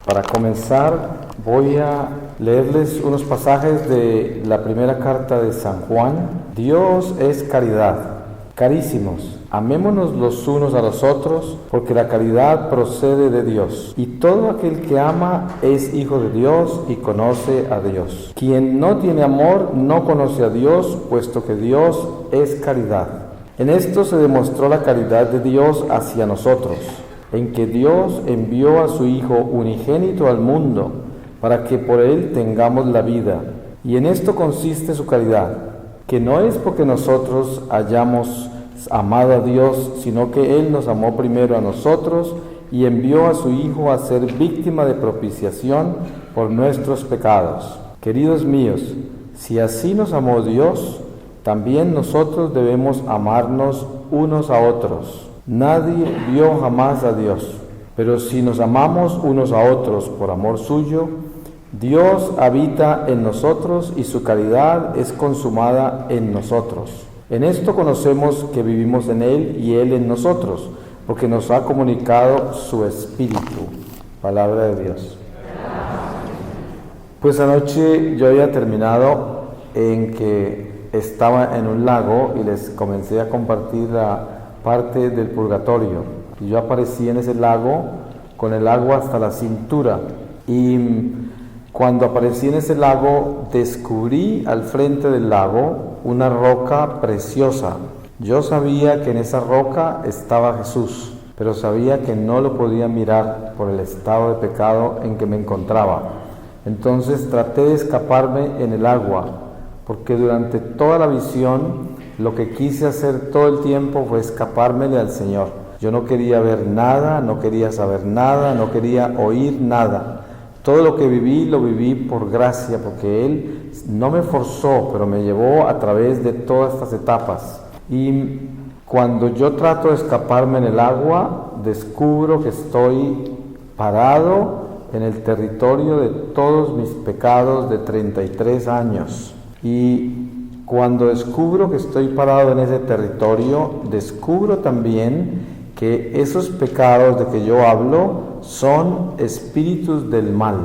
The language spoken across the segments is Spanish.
Para comenzar, voy a leerles unos pasajes de la primera carta de San Juan. Dios es caridad. Carísimos, amémonos los unos a los otros, porque la caridad procede de Dios. Y todo aquel que ama es hijo de Dios y conoce a Dios. Quien no tiene amor no conoce a Dios, puesto que Dios es caridad. En esto se demostró la caridad de Dios hacia nosotros, en que Dios envió a su Hijo unigénito al mundo, para que por él tengamos la vida. Y en esto consiste su caridad, que no es porque nosotros hayamos amado a Dios, sino que Él nos amó primero a nosotros y envió a su Hijo a ser víctima de propiciación por nuestros pecados. Queridos míos, si así nos amó Dios, también nosotros debemos amarnos unos a otros. Nadie vio jamás a Dios, pero si nos amamos unos a otros por amor suyo, Dios habita en nosotros y su caridad es consumada en nosotros. En esto conocemos que vivimos en Él y Él en nosotros, porque nos ha comunicado su Espíritu. Palabra de Dios. Pues anoche yo había terminado en que estaba en un lago y les comencé a compartir la parte del purgatorio. Y yo aparecí en ese lago con el agua hasta la cintura. Y cuando aparecí en ese lago, descubrí al frente del lago una roca preciosa. Yo sabía que en esa roca estaba Jesús, pero sabía que no lo podía mirar por el estado de pecado en que me encontraba. Entonces traté de escaparme en el agua, porque durante toda la visión lo que quise hacer todo el tiempo fue escapármele al Señor. Yo no quería ver nada, no quería saber nada, no quería oír nada. Todo lo que viví, lo viví por gracia, porque Él no me forzó, pero me llevó a través de todas estas etapas. Y cuando yo trato de escaparme en el agua, descubro que estoy parado en el territorio de todos mis pecados de 33 años. Y cuando descubro que estoy parado en ese territorio, descubro también que esos pecados de que yo hablo son espíritus del mal,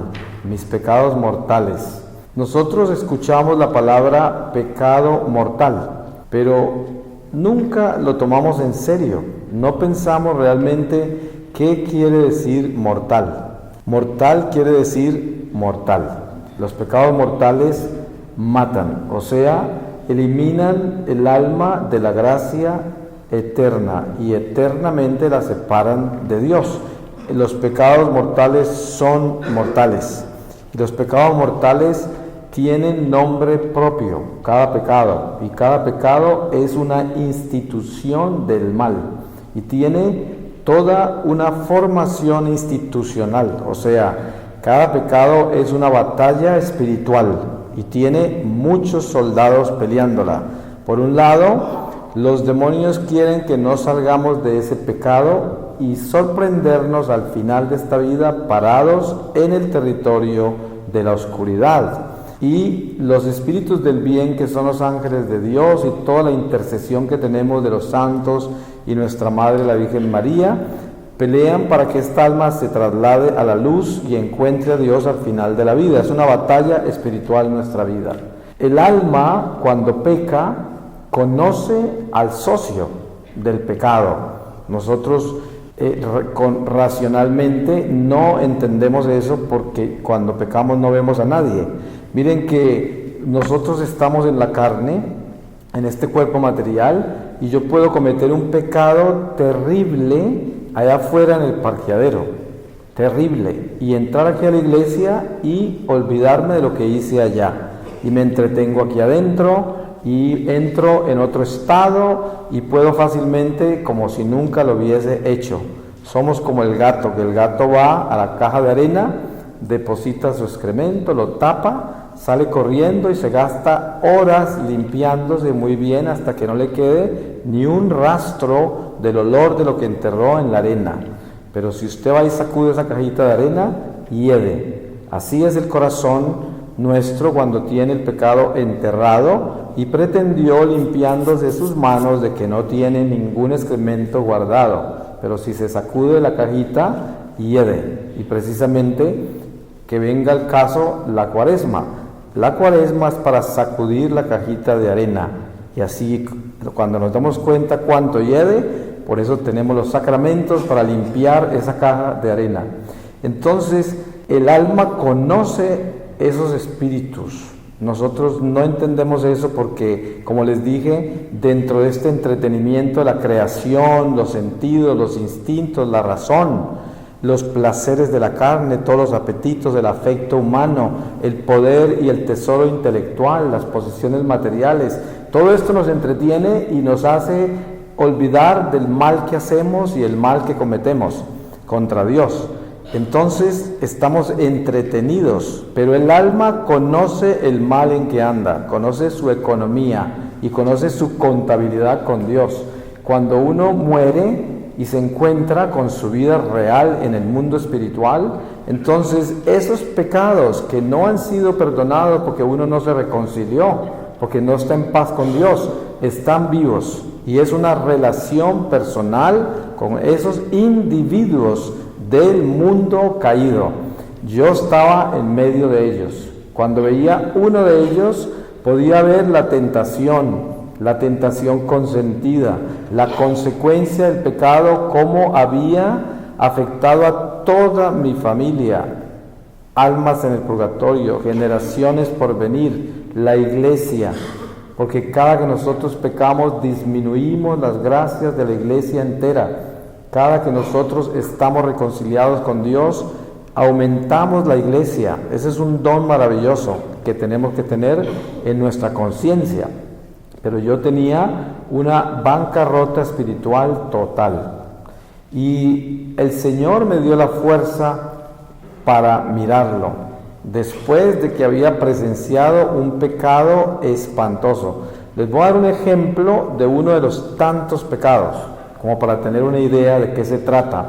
mis pecados mortales. Nosotros escuchamos la palabra pecado mortal, pero nunca lo tomamos en serio. No pensamos realmente qué quiere decir mortal. Mortal quiere decir mortal. Los pecados mortales matan, o sea, eliminan el alma de la gracia eterna y eternamente la separan de Dios. Los pecados mortales son mortales. Los pecados mortales tienen nombre propio, cada pecado, y cada pecado es una institución del mal y tiene toda una formación institucional, o sea, cada pecado es una batalla espiritual y tiene muchos soldados peleándola. Por un lado, los demonios quieren que no salgamos de ese pecado y sorprendernos al final de esta vida parados en el territorio de la oscuridad. Y los espíritus del bien, que son los ángeles de Dios y toda la intercesión que tenemos de los santos y nuestra Madre la Virgen María, pelean para que esta alma se traslade a la luz y encuentre a Dios al final de la vida. Es una batalla espiritual en nuestra vida. El alma, cuando peca, conoce al socio del pecado. Nosotros racionalmente no entendemos eso, porque cuando pecamos no vemos a nadie. Miren que nosotros estamos en la carne, en este cuerpo material, y yo puedo cometer un pecado terrible allá afuera en el parqueadero, terrible, y entrar aquí a la iglesia y olvidarme de lo que hice allá, y me entretengo aquí adentro y entro en otro estado y puedo fácilmente, como si nunca lo hubiese hecho. Somos como el gato, que el gato va a la caja de arena, deposita su excremento, lo tapa, sale corriendo y se gasta horas limpiándose muy bien hasta que no le quede ni un rastro del olor de lo que enterró en la arena. Pero si usted va y sacude esa cajita de arena, hiede. Así es el corazón nuestro cuando tiene el pecado enterrado y pretendió limpiándose sus manos de que no tiene ningún excremento guardado. Pero si se sacude la cajita, hiede. Y precisamente que venga el caso la Cuaresma. La Cuaresma es para sacudir la cajita de arena. Y así, cuando nos damos cuenta cuánto hiede, por eso tenemos los sacramentos para limpiar esa caja de arena. Entonces, el alma conoce esos espíritus. Nosotros no entendemos eso porque, como les dije, dentro de este entretenimiento de la creación, los sentidos, los instintos, la razón, los placeres de la carne, todos los apetitos del afecto humano, el poder y el tesoro intelectual, las posesiones materiales, todo esto nos entretiene y nos hace olvidar del mal que hacemos y el mal que cometemos contra Dios. Entonces estamos entretenidos, pero el alma conoce el mal en que anda, conoce su economía y conoce su contabilidad con Dios. Cuando uno muere y se encuentra con su vida real en el mundo espiritual, entonces esos pecados que no han sido perdonados porque uno no se reconcilió, porque no está en paz con Dios, están vivos. Y es una relación personal con esos individuos del mundo caído. Yo estaba en medio de ellos. Cuando veía uno de ellos, podía ver la tentación consentida, la consecuencia del pecado, cómo había afectado a toda mi familia, almas en el purgatorio, generaciones por venir, la iglesia, porque cada que nosotros pecamos disminuimos las gracias de la iglesia entera. Cada que nosotros estamos reconciliados con Dios, aumentamos la iglesia. Ese es un don maravilloso que tenemos que tener en nuestra conciencia. Pero yo tenía una bancarrota espiritual total. Y el Señor me dio la fuerza para mirarlo, después de que había presenciado un pecado espantoso. Les voy a dar un ejemplo de uno de los tantos pecados, como para tener una idea de qué se trata.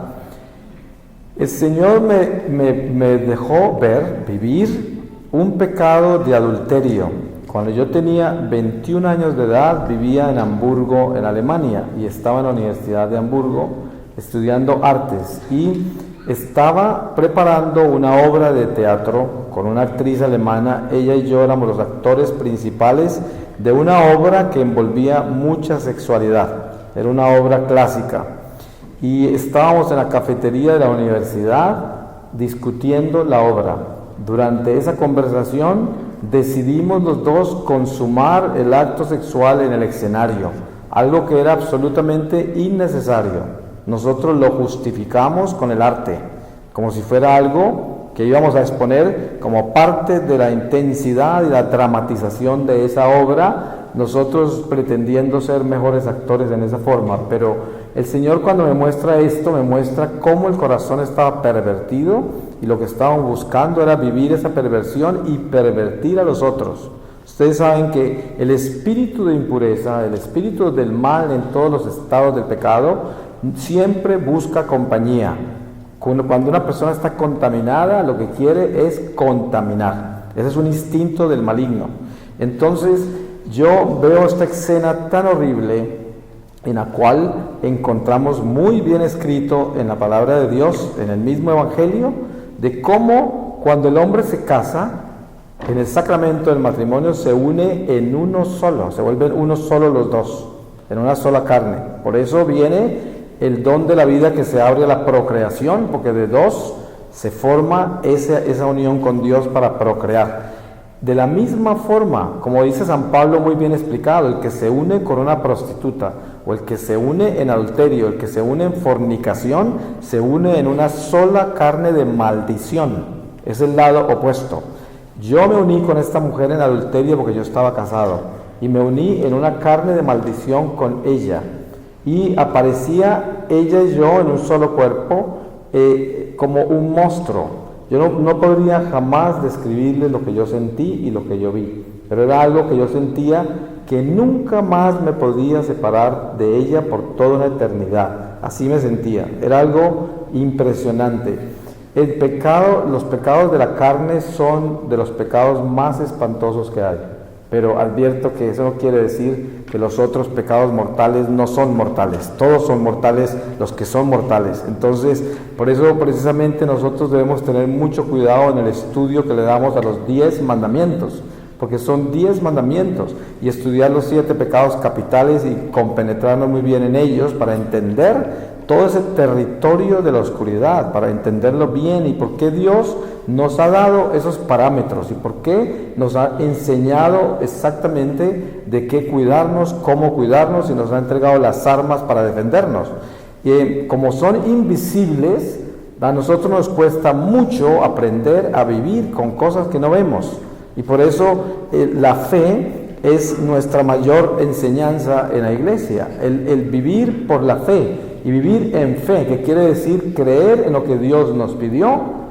El Señor me dejó vivir un pecado de adulterio. Cuando yo tenía 21 años de edad, vivía en Hamburgo, en Alemania, y estaba en la Universidad de Hamburgo estudiando artes, y estaba preparando una obra de teatro con una actriz alemana. Ella y yo éramos los actores principales de una obra que envolvía mucha sexualidad. Era una obra clásica y estábamos en la cafetería de la universidad discutiendo la obra. Durante esa conversación decidimos los dos consumar el acto sexual en el escenario, algo que era absolutamente innecesario. Nosotros lo justificamos con el arte, como si fuera algo que íbamos a exponer como parte de la intensidad y la dramatización de esa obra, nosotros pretendiendo ser mejores actores en esa forma. Pero el Señor, cuando me muestra esto, me muestra cómo el corazón estaba pervertido y lo que estaban buscando era vivir esa perversión y pervertir a los otros. Ustedes saben que el espíritu de impureza, el espíritu del mal en todos los estados del pecado, siempre busca compañía. Cuando una persona está contaminada, lo que quiere es contaminar. Ese es un instinto del maligno. Entonces, yo veo esta escena tan horrible, en la cual encontramos muy bien escrito en la palabra de Dios, en el mismo Evangelio, de cómo cuando el hombre se casa, en el sacramento del matrimonio se une en uno solo, se vuelven uno solo los dos, en una sola carne. Por eso viene el don de la vida, que se abre a la procreación, porque de dos se forma esa unión con Dios para procrear. De la misma forma, como dice San Pablo muy bien explicado, el que se une con una prostituta, o el que se une en adulterio, el que se une en fornicación, se une en una sola carne de maldición. Es el lado opuesto. Yo me uní con esta mujer en adulterio porque yo estaba casado, y me uní en una carne de maldición con ella, y aparecía ella y yo en un solo cuerpo, como un monstruo. Yo no podría jamás describirles lo que yo sentí y lo que yo vi, pero era algo que yo sentía que nunca más me podía separar de ella por toda una eternidad. Así me sentía, era algo impresionante. Los pecados de la carne son de los pecados más espantosos que hay, pero advierto que eso no quiere decir que los otros pecados mortales no son mortales. Todos son mortales los que son mortales. Entonces, por eso precisamente nosotros debemos tener mucho cuidado en el estudio que le damos a los 10 mandamientos, porque son 10 mandamientos, y estudiar los 7 pecados capitales y compenetrarnos muy bien en ellos para entender todo ese territorio de la oscuridad, para entenderlo bien y por qué Dios nos ha dado esos parámetros y por qué nos ha enseñado exactamente de qué cuidarnos, cómo cuidarnos, y nos ha entregado las armas para defendernos. Y como son invisibles, a nosotros nos cuesta mucho aprender a vivir con cosas que no vemos, y por eso la fe es nuestra mayor enseñanza en la iglesia, el vivir por la fe y vivir en fe, que quiere decir creer en lo que Dios nos pidió,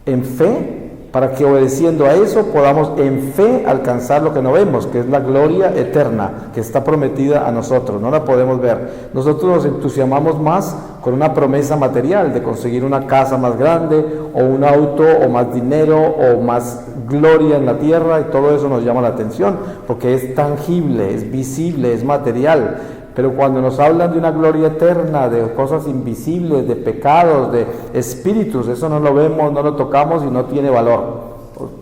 en fe, para que obedeciendo a eso podamos en fe alcanzar lo que no vemos, que es la gloria eterna que está prometida a nosotros. No la podemos ver. Nosotros nos entusiasmamos más con una promesa material de conseguir una casa más grande o un auto o más dinero o más gloria en la tierra, y todo eso nos llama la atención porque es tangible, es visible, es material. Pero cuando nos hablan de una gloria eterna, de cosas invisibles, de pecados, de espíritus, eso no lo vemos, no lo tocamos y no tiene valor.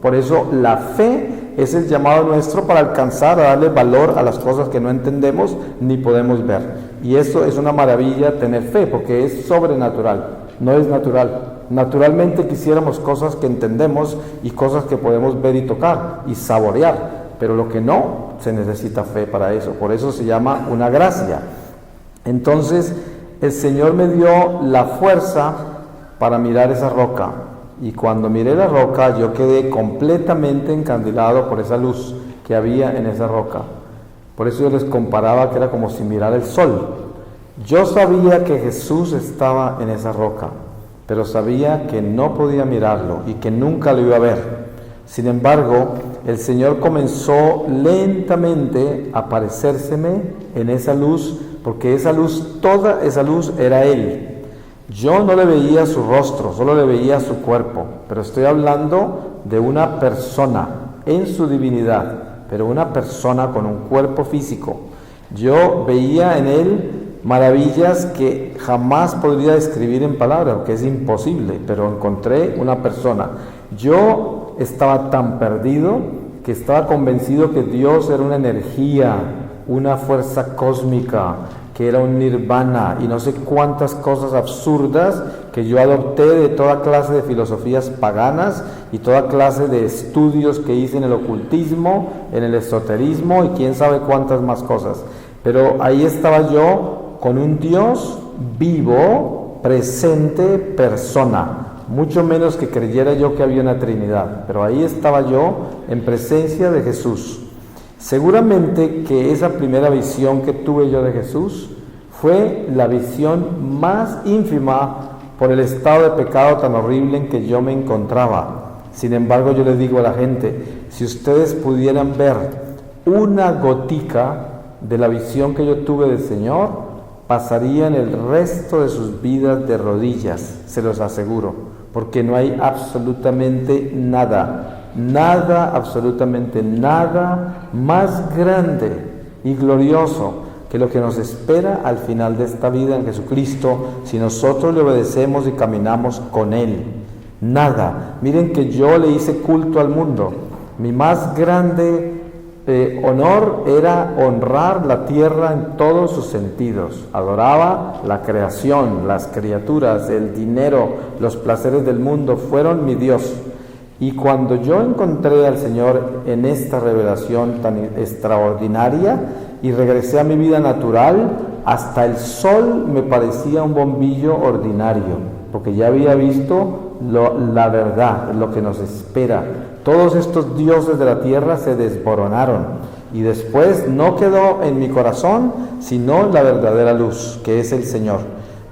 Por eso la fe es el llamado nuestro para alcanzar a darle valor a las cosas que no entendemos ni podemos ver. Y eso es una maravilla, tener fe, porque es sobrenatural, no es natural. Naturalmente quisiéramos cosas que entendemos y cosas que podemos ver y tocar y saborear, pero lo que no, se necesita fe para eso. Por eso se llama una gracia. Entonces el Señor me dio la fuerza para mirar esa roca, y cuando miré la roca yo quedé completamente encandilado por esa luz que había en esa roca. Por eso yo les comparaba que era como si mirara el sol. Yo sabía que Jesús estaba en esa roca, pero sabía que no podía mirarlo y que nunca lo iba a ver. Sin embargo, el Señor comenzó lentamente a aparecérseme en esa luz, porque esa luz, toda esa luz era Él. Yo no le veía su rostro, solo le veía su cuerpo, pero estoy hablando de una persona en su divinidad, pero una persona con un cuerpo físico. Yo veía en Él maravillas que jamás podría describir en palabras, porque es imposible, pero encontré una persona. Yo estaba tan perdido que estaba convencido que Dios era una energía, una fuerza cósmica, que era un nirvana y no sé cuántas cosas absurdas que yo adopté de toda clase de filosofías paganas y toda clase de estudios que hice en el ocultismo, en el esoterismo y quién sabe cuántas más cosas. Pero ahí estaba yo con un Dios vivo, presente, persona. Mucho menos que creyera yo que había una Trinidad, pero ahí estaba yo en presencia de Jesús. Seguramente que esa primera visión que tuve yo de Jesús fue la visión más ínfima por el estado de pecado tan horrible en que yo me encontraba. Sin embargo, yo les digo a la gente, si ustedes pudieran ver una gotica de la visión que yo tuve del Señor, pasarían el resto de sus vidas de rodillas, se los aseguro. Porque no hay absolutamente nada, absolutamente nada más grande y glorioso que lo que nos espera al final de esta vida en Jesucristo, si nosotros le obedecemos y caminamos con Él. Nada. Miren que yo le hice culto al mundo. Mi más grande honor era honrar la tierra en todos sus sentidos. Adoraba la creación, las criaturas, el dinero, los placeres del mundo, fueron mi Dios. Y cuando yo encontré al Señor en esta revelación tan extraordinaria y regresé a mi vida natural, hasta el sol me parecía un bombillo ordinario, porque ya había visto la verdad, lo que nos espera. Todos estos dioses de la tierra se desmoronaron y después no quedó en mi corazón sino la verdadera luz, que es el Señor.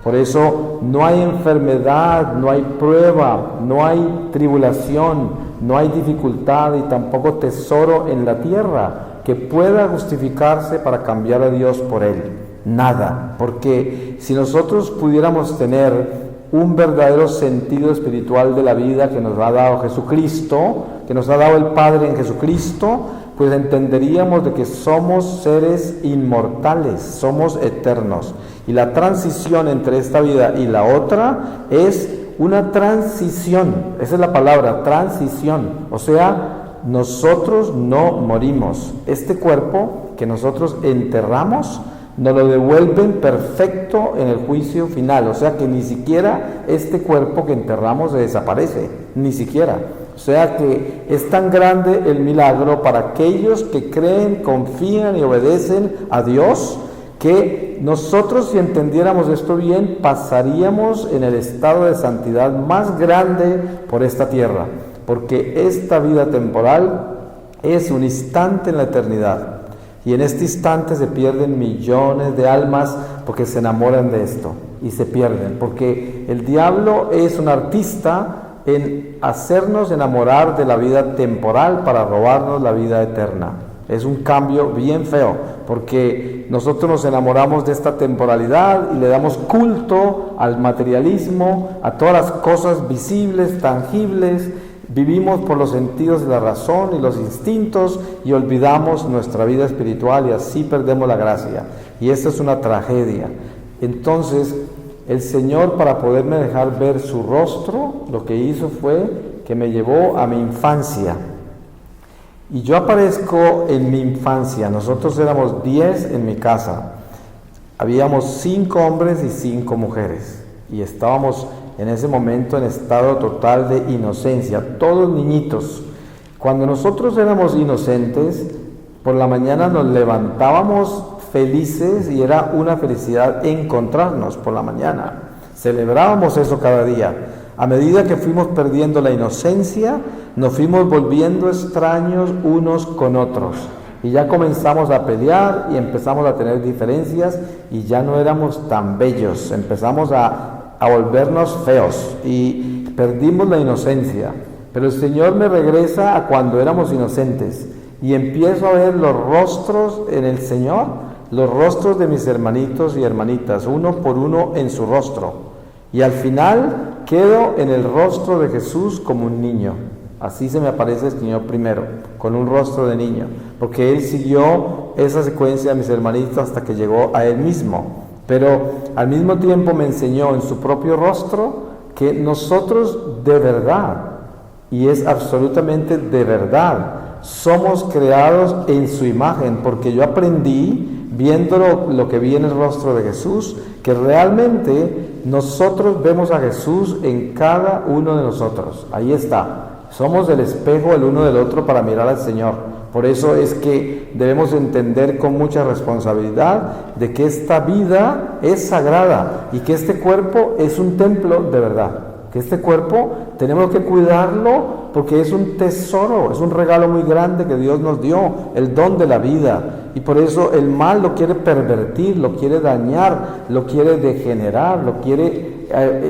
Por eso no hay enfermedad, no hay prueba, no hay tribulación, no hay dificultad y tampoco tesoro en la tierra que pueda justificarse para cambiar a Dios por Él. Nada, porque si nosotros pudiéramos tener un verdadero sentido espiritual de la vida que nos ha dado Jesucristo, que nos ha dado el Padre en Jesucristo, pues entenderíamos de que somos seres inmortales, somos eternos. Y la transición entre esta vida y la otra es una transición, esa es la palabra, transición. O sea, nosotros no morimos. Este cuerpo que nosotros enterramos, nos lo devuelven perfecto en el juicio final. O sea que ni siquiera este cuerpo que enterramos se desaparece, ni siquiera. O sea que es tan grande el milagro para aquellos que creen, confían y obedecen a Dios, que nosotros, si entendiéramos esto bien, pasaríamos en el estado de santidad más grande por esta tierra, porque esta vida temporal es un instante en la eternidad. Y en este instante se pierden millones de almas porque se enamoran de esto y se pierden. Porque el diablo es un artista en hacernos enamorar de la vida temporal para robarnos la vida eterna. Es un cambio bien feo, porque nosotros nos enamoramos de esta temporalidad y le damos culto al materialismo, a todas las cosas visibles, tangibles. Vivimos por los sentidos de la razón y los instintos y olvidamos nuestra vida espiritual y así perdemos la gracia. Y esta es una tragedia. Entonces, el Señor, para poderme dejar ver su rostro, lo que hizo fue que me llevó a mi infancia. Y yo aparezco en mi infancia. Nosotros éramos 10 en mi casa. Habíamos 5 hombres y 5 mujeres. Y estábamos en ese momento en estado total de inocencia, todos niñitos. Cuando nosotros éramos inocentes, por la mañana nos levantábamos felices y era una felicidad encontrarnos por la mañana. Celebrábamos eso cada día. A medida que fuimos perdiendo la inocencia, nos fuimos volviendo extraños unos con otros. Y ya comenzamos a pelear y empezamos a tener diferencias y ya no éramos tan bellos. Empezamos a volvernos feos y perdimos la inocencia. Pero el Señor me regresa a cuando éramos inocentes y empiezo a ver los rostros en el Señor, los rostros de mis hermanitos y hermanitas, uno por uno en su rostro. Y al final quedo en el rostro de Jesús como un niño. Así se me aparece el Señor primero, con un rostro de niño, porque Él siguió esa secuencia de mis hermanitos hasta que llegó a Él mismo. Pero al mismo tiempo me enseñó en su propio rostro que nosotros de verdad, y es absolutamente de verdad, somos creados en su imagen, porque yo aprendí, viendo lo que vi en el rostro de Jesús, que realmente nosotros vemos a Jesús en cada uno de nosotros. Ahí está, somos el espejo el uno del otro para mirar al Señor. Por eso es que debemos entender con mucha responsabilidad de que esta vida es sagrada y que este cuerpo es un templo de verdad. Que este cuerpo tenemos que cuidarlo porque es un tesoro, es un regalo muy grande que Dios nos dio, el don de la vida. Y por eso el mal lo quiere pervertir, lo quiere dañar, lo quiere degenerar, lo quiere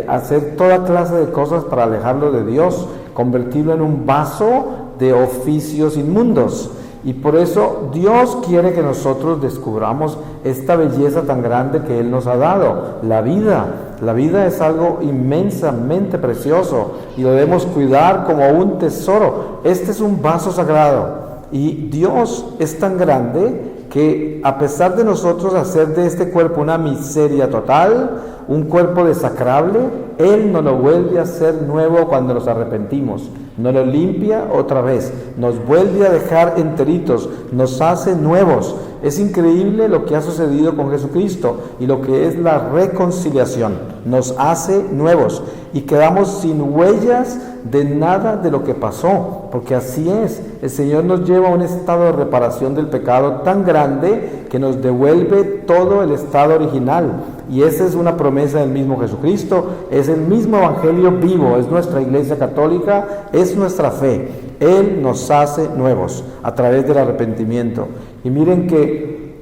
hacer toda clase de cosas para alejarlo de Dios, convertirlo en un vaso de oficios inmundos. Y por eso Dios quiere que nosotros descubramos esta belleza tan grande que Él nos ha dado, la vida. La vida es algo inmensamente precioso y lo debemos cuidar como un tesoro. Este es un vaso sagrado y Dios es tan grande que a pesar de nosotros hacer de este cuerpo una miseria total, un cuerpo desacrable, Él nos lo vuelve a hacer nuevo cuando nos arrepentimos, nos lo limpia otra vez, nos vuelve a dejar enteritos, nos hace nuevos. Es increíble lo que ha sucedido con Jesucristo y lo que es la reconciliación, nos hace nuevos y quedamos sin huellas de nada de lo que pasó, porque así es, el Señor nos lleva a un estado de reparación del pecado tan grande que nos devuelve todo el estado original. Y esa es una promesa del mismo Jesucristo, es el mismo evangelio vivo, es nuestra iglesia católica, es nuestra fe. Él nos hace nuevos a través del arrepentimiento. Y miren que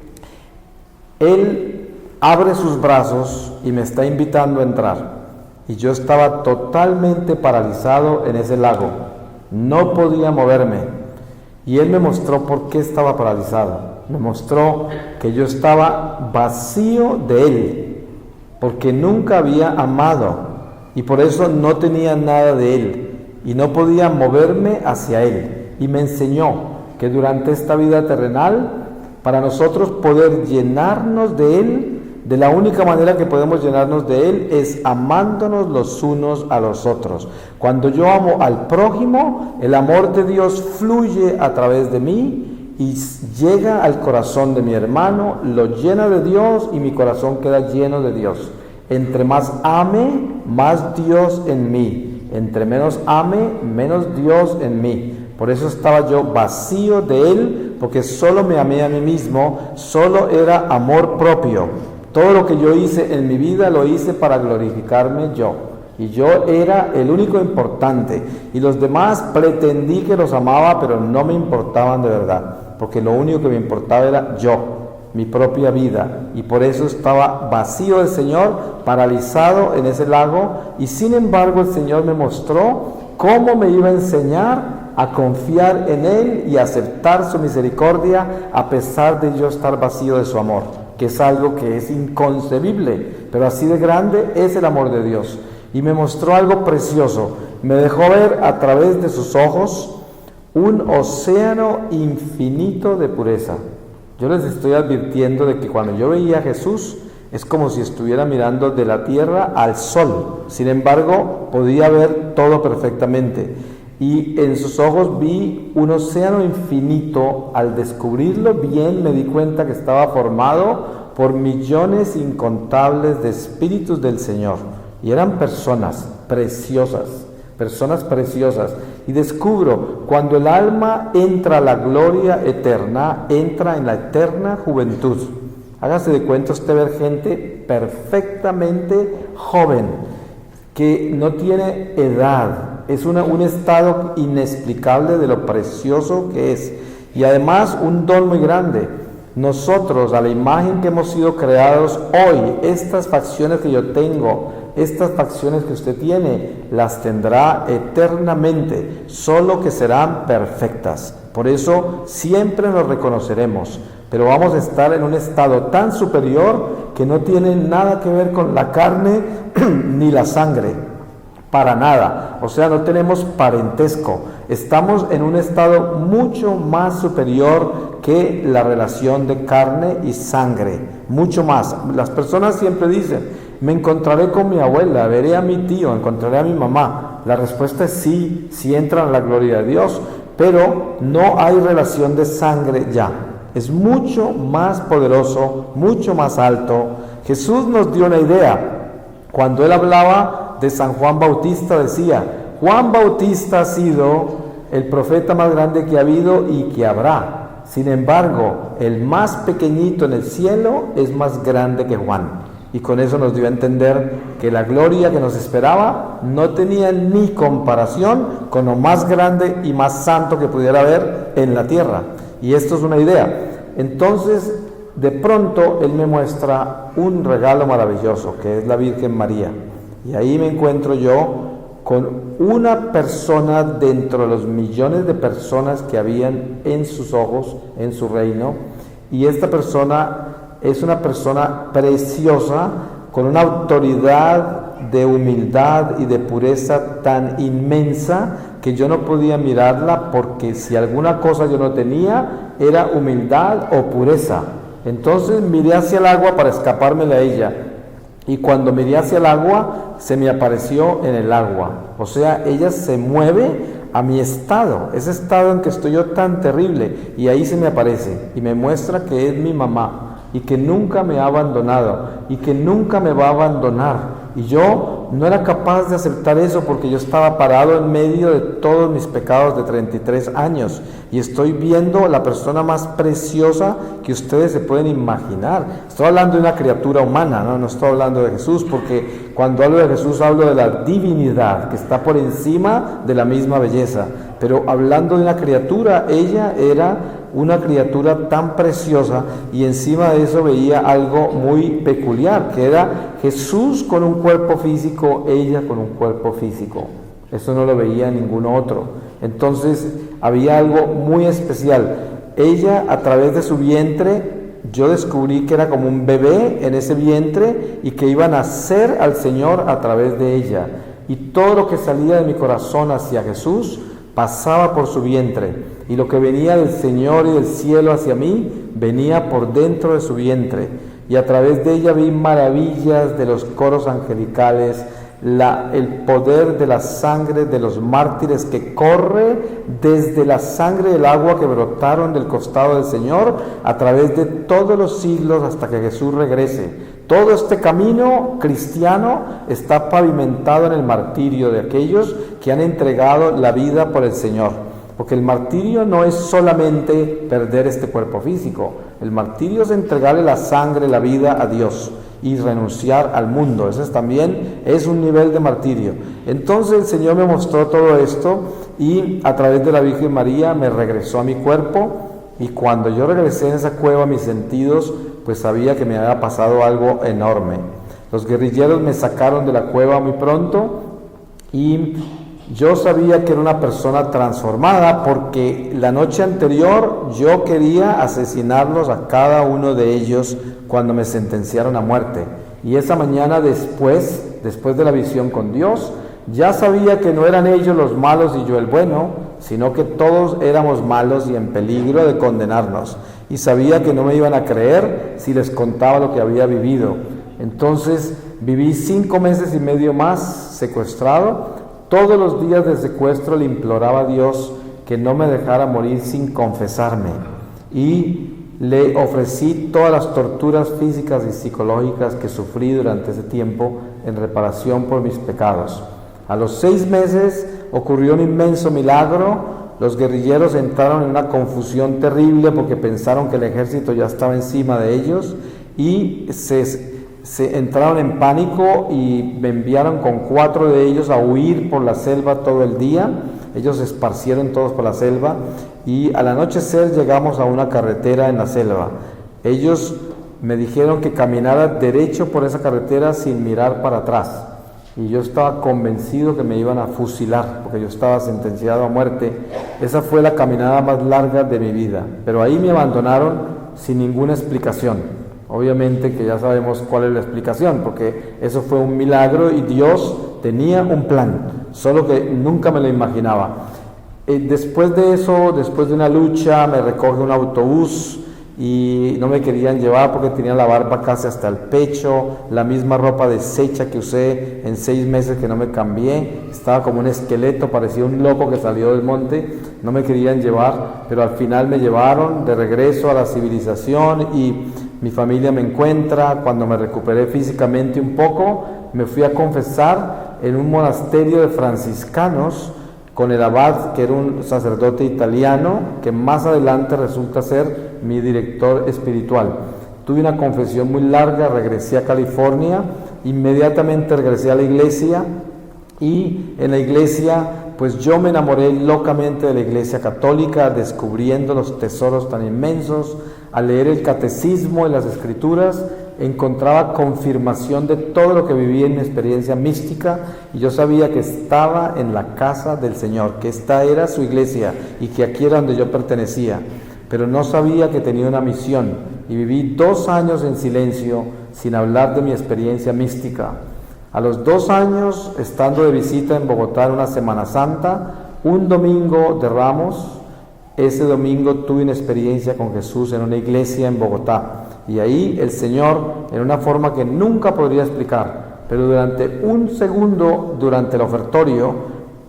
Él abre sus brazos y me está invitando a entrar. Y yo estaba totalmente paralizado en ese lago, no podía moverme. Y Él me mostró por qué estaba paralizado. Me mostró que yo estaba vacío de Él, porque nunca había amado y por eso no tenía nada de Él y no podía moverme hacia Él. Y me enseñó que durante esta vida terrenal, para nosotros poder llenarnos de Él, de la única manera que podemos llenarnos de Él es amándonos los unos a los otros. Cuando yo amo al prójimo, el amor de Dios fluye a través de mí y llega al corazón de mi hermano, lo llena de Dios y mi corazón queda lleno de Dios. Entre más ame, más Dios en mí. Entre menos ame, menos Dios en mí. Por eso estaba yo vacío de Él, porque solo me amé a mí mismo, solo era amor propio. Todo lo que yo hice en mi vida lo hice para glorificarme yo. Y yo era el único importante. Y los demás pretendí que los amaba, pero no me importaban de verdad. Porque lo único que me importaba era yo, mi propia vida. Y por eso estaba vacío del Señor, paralizado en ese lago. Y sin embargo el Señor me mostró cómo me iba a enseñar a confiar en Él y aceptar su misericordia a pesar de yo estar vacío de su amor, que es algo que es inconcebible, pero así de grande es el amor de Dios. Y me mostró algo precioso, me dejó ver a través de sus ojos un océano infinito de pureza. Yo les estoy advirtiendo de que cuando yo veía a Jesús, es como si estuviera mirando de la tierra al sol. Sin embargo, podía ver todo perfectamente. Y en sus ojos vi un océano infinito. Al descubrirlo bien me di cuenta que estaba formado por millones incontables de espíritus del Señor. Y eran personas preciosas. Y descubro, cuando el alma entra a la gloria eterna, entra en la eterna juventud. Hágase de cuenta usted ver gente perfectamente joven, que no tiene edad. Es un estado inexplicable de lo precioso que es. Y además un don muy grande. Nosotros, a la imagen que hemos sido creados hoy, estas facciones que yo tengo, estas facciones que usted tiene, las tendrá eternamente, solo que serán perfectas. Por eso siempre nos reconoceremos, pero vamos a estar en un estado tan superior que no tiene nada que ver con la carne ni la sangre. Para nada, o sea, no tenemos parentesco, estamos en un estado mucho más superior que la relación de carne y sangre, mucho más. Las personas siempre dicen, me encontraré con mi abuela, veré a mi tío, encontraré a mi mamá. La respuesta es sí, sí entran a la gloria de Dios, pero no hay relación de sangre ya, es mucho más poderoso, mucho más alto. Jesús nos dio una idea, cuando Él hablaba de San Juan Bautista, decía, Juan Bautista ha sido el profeta más grande que ha habido y que habrá. Sin embargo, el más pequeñito en el cielo es más grande que Juan. Y con eso nos dio a entender que la gloria que nos esperaba no tenía ni comparación con lo más grande y más santo que pudiera haber en la tierra. Y esto es una idea. Entonces, de pronto, Él me muestra un regalo maravilloso, que es la Virgen María. Y ahí me encuentro yo con una persona dentro de los millones de personas que habían en sus ojos, en su reino. Y esta persona es una persona preciosa, con una autoridad de humildad y de pureza tan inmensa que yo no podía mirarla, porque si alguna cosa yo no tenía, era humildad o pureza. Entonces miré hacia el agua para escapármela a ella. Y cuando miré hacia el agua, se me apareció en el agua. O sea, ella se mueve a mi estado, ese estado en que estoy yo tan terrible, y ahí se me aparece y me muestra que es mi mamá y que nunca me ha abandonado y que nunca me va a abandonar. Y yo no era capaz de aceptar eso, porque yo estaba parado en medio de todos mis pecados de 33 años y estoy viendo la persona más preciosa que ustedes se pueden imaginar. Estoy hablando de una criatura humana, no estoy hablando de Jesús, porque cuando hablo de Jesús hablo de la divinidad que está por encima de la misma belleza. Pero hablando de una criatura, ella era una criatura tan preciosa, y encima de eso veía algo muy peculiar, que era Jesús con un cuerpo físico, ella con un cuerpo físico. Eso no lo veía ningún otro. Entonces había algo muy especial. Ella, a través de su vientre, yo descubrí que era como un bebé en ese vientre y que iba a nacer al Señor a través de ella. Y todo lo que salía de mi corazón hacia Jesús pasaba por su vientre. y lo que venía del Señor y del cielo hacia mí, venía por dentro de su vientre, y a través de ella vi maravillas de los coros angelicales, el poder de la sangre de los mártires que corre desde la sangre del agua que brotaron del costado del Señor a través de todos los siglos hasta que Jesús regrese. Todo este camino cristiano está pavimentado en el martirio de aquellos que han entregado la vida por el Señor, porque el martirio no es solamente perder este cuerpo físico, el martirio es entregarle la sangre, la vida a Dios y renunciar al mundo. Ese también es un nivel de martirio. Entonces el Señor me mostró todo esto y a través de la Virgen María me regresó a mi cuerpo, y cuando yo regresé en esa cueva mis sentidos, pues sabía que me había pasado algo enorme. Los guerrilleros me sacaron de la cueva muy pronto y yo sabía que era una persona transformada, porque la noche anterior yo quería asesinarlos a cada uno de ellos cuando me sentenciaron a muerte. Y esa mañana después de la visión con Dios, ya sabía que no eran ellos los malos y yo el bueno, sino que todos éramos malos y en peligro de condenarnos. Y sabía que no me iban a creer si les contaba lo que había vivido. Entonces viví 5 meses y medio más secuestrado. Todos los días del secuestro le imploraba a Dios que no me dejara morir sin confesarme, y le ofrecí todas las torturas físicas y psicológicas que sufrí durante ese tiempo en reparación por mis pecados. A los 6 meses ocurrió un inmenso milagro. Los guerrilleros entraron en una confusión terrible porque pensaron que el ejército ya estaba encima de ellos y se entraron en pánico y me enviaron con 4 de ellos a huir por la selva todo el día. Ellos se esparcieron todos por la selva y al anochecer llegamos a una carretera en la selva. Ellos me dijeron que caminara derecho por esa carretera sin mirar para atrás, y yo estaba convencido que me iban a fusilar porque yo estaba sentenciado a muerte. Esa fue la caminada más larga de mi vida, pero ahí me abandonaron sin ninguna explicación. Obviamente que ya sabemos cuál es la explicación, porque eso fue un milagro y Dios tenía un plan, solo que nunca me lo imaginaba. Después de eso, después de una lucha, me recoge un autobús y no me querían llevar porque tenía la barba casi hasta el pecho, la misma ropa deshecha que usé en 6 meses que no me cambié, estaba como un esqueleto, parecía un loco que salió del monte. No me querían llevar, pero al final me llevaron de regreso a la civilización y mi familia me encuentra. Cuando me recuperé físicamente un poco, me fui a confesar en un monasterio de franciscanos con el abad, que era un sacerdote italiano, que más adelante resulta ser mi director espiritual. Tuve una confesión muy larga, regresé a California, inmediatamente regresé a la iglesia, y en la iglesia pues yo me enamoré locamente de la iglesia católica, descubriendo los tesoros tan inmensos. Al leer el catecismo y las escrituras encontraba confirmación de todo lo que viví en mi experiencia mística, y yo sabía que estaba en la casa del Señor, que esta era su iglesia y que aquí era donde yo pertenecía, pero no sabía que tenía una misión, y viví 2 años en silencio sin hablar de mi experiencia mística. A los 2 años, estando de visita en Bogotá en una Semana Santa, un domingo de Ramos, ese domingo tuve una experiencia con Jesús en una iglesia en Bogotá, y ahí el Señor, en una forma que nunca podría explicar, pero durante un segundo, durante el ofertorio,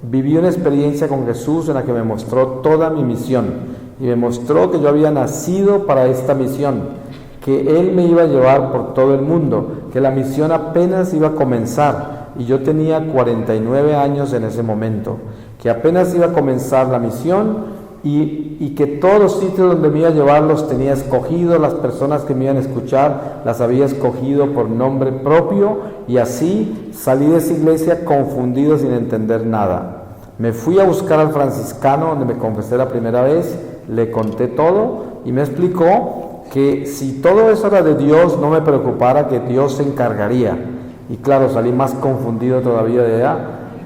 viví una experiencia con Jesús en la que me mostró toda mi misión, y me mostró que yo había nacido para esta misión, que Él me iba a llevar por todo el mundo, que la misión apenas iba a comenzar, y yo tenía 49 años en ese momento, que apenas iba a comenzar la misión, y que todos los sitios donde me iba a llevar los tenía escogidos, las personas que me iban a escuchar las había escogido por nombre propio, y así salí de esa iglesia confundido sin entender nada. Me fui a buscar al franciscano donde me confesé la primera vez, le conté todo y me explicó que si todo eso era de Dios, no me preocupara, que Dios se encargaría. Y claro, salí más confundido todavía de allá,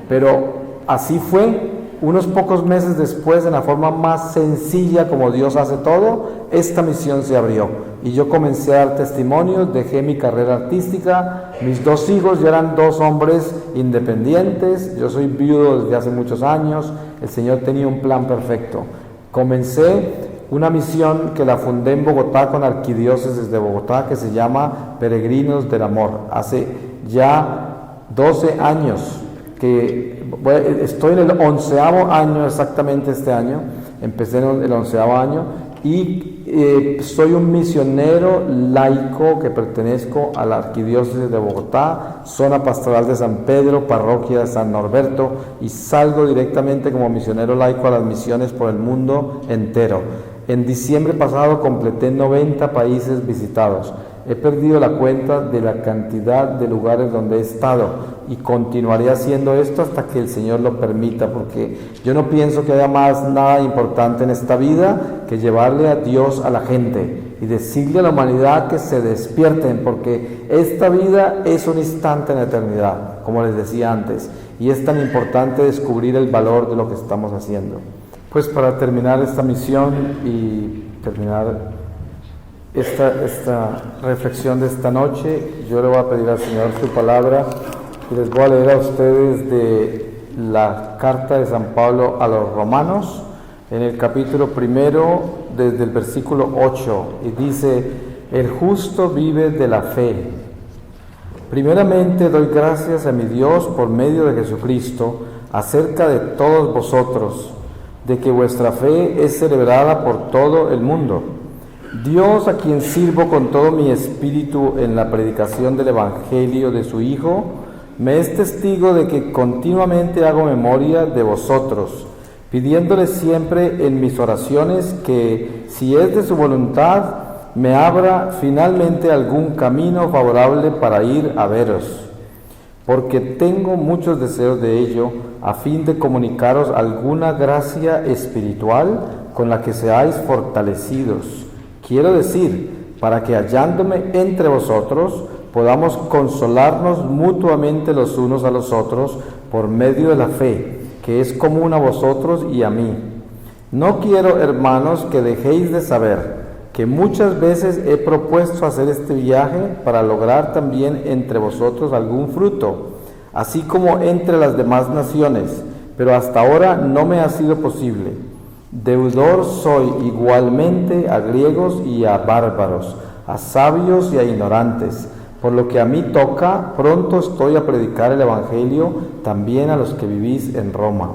pero así fue. Unos pocos meses después, en la forma más sencilla como Dios hace todo, esta misión se abrió y yo comencé a dar testimonios, dejé mi carrera artística, mis 2 hijos ya eran 2 hombres independientes, yo soy viudo desde hace muchos años, el Señor tenía un plan perfecto. Comencé una misión que la fundé en Bogotá con Arquidiócesis de Bogotá, que se llama Peregrinos del Amor. Hace ya 12 años que estoy en el 11º año exactamente este año, empecé en el 11º año y soy un misionero laico que pertenezco a la Arquidiócesis de Bogotá, zona pastoral de San Pedro, parroquia de San Norberto, y salgo directamente como misionero laico a las misiones por el mundo entero. En diciembre pasado completé 90 países visitados. He perdido la cuenta de la cantidad de lugares donde he estado y continuaré haciendo esto hasta que el Señor lo permita, porque yo no pienso que haya más nada importante en esta vida que llevarle a Dios a la gente y decirle a la humanidad que se despierten, porque esta vida es un instante en la eternidad, como les decía antes, y es tan importante descubrir el valor de lo que estamos haciendo. Pues para terminar esta misión y terminar esta reflexión de esta noche, yo le voy a pedir al Señor su palabra y les voy a leer a ustedes de la carta de San Pablo a los Romanos, en el capítulo 1, desde el versículo 8, y dice: el justo vive de la fe. Primeramente doy gracias a mi Dios por medio de Jesucristo acerca de todos vosotros, de que vuestra fe es celebrada por todo el mundo. Dios, a quien sirvo con todo mi espíritu en la predicación del Evangelio de su Hijo, me es testigo de que continuamente hago memoria de vosotros, pidiéndole siempre en mis oraciones que, si es de su voluntad, me abra finalmente algún camino favorable para ir a veros, porque tengo muchos deseos de ello, a fin de comunicaros alguna gracia espiritual con la que seáis fortalecidos. Quiero decir, para que hallándome entre vosotros, podamos consolarnos mutuamente los unos a los otros por medio de la fe, que es común a vosotros y a mí. No quiero, hermanos, que dejéis de saber que muchas veces he propuesto hacer este viaje para lograr también entre vosotros algún fruto, así como entre las demás naciones, pero hasta ahora no me ha sido posible. Deudor soy igualmente a griegos y a bárbaros, a sabios y a ignorantes. Por lo que a mí toca, pronto estoy a predicar el Evangelio también a los que vivís en Roma.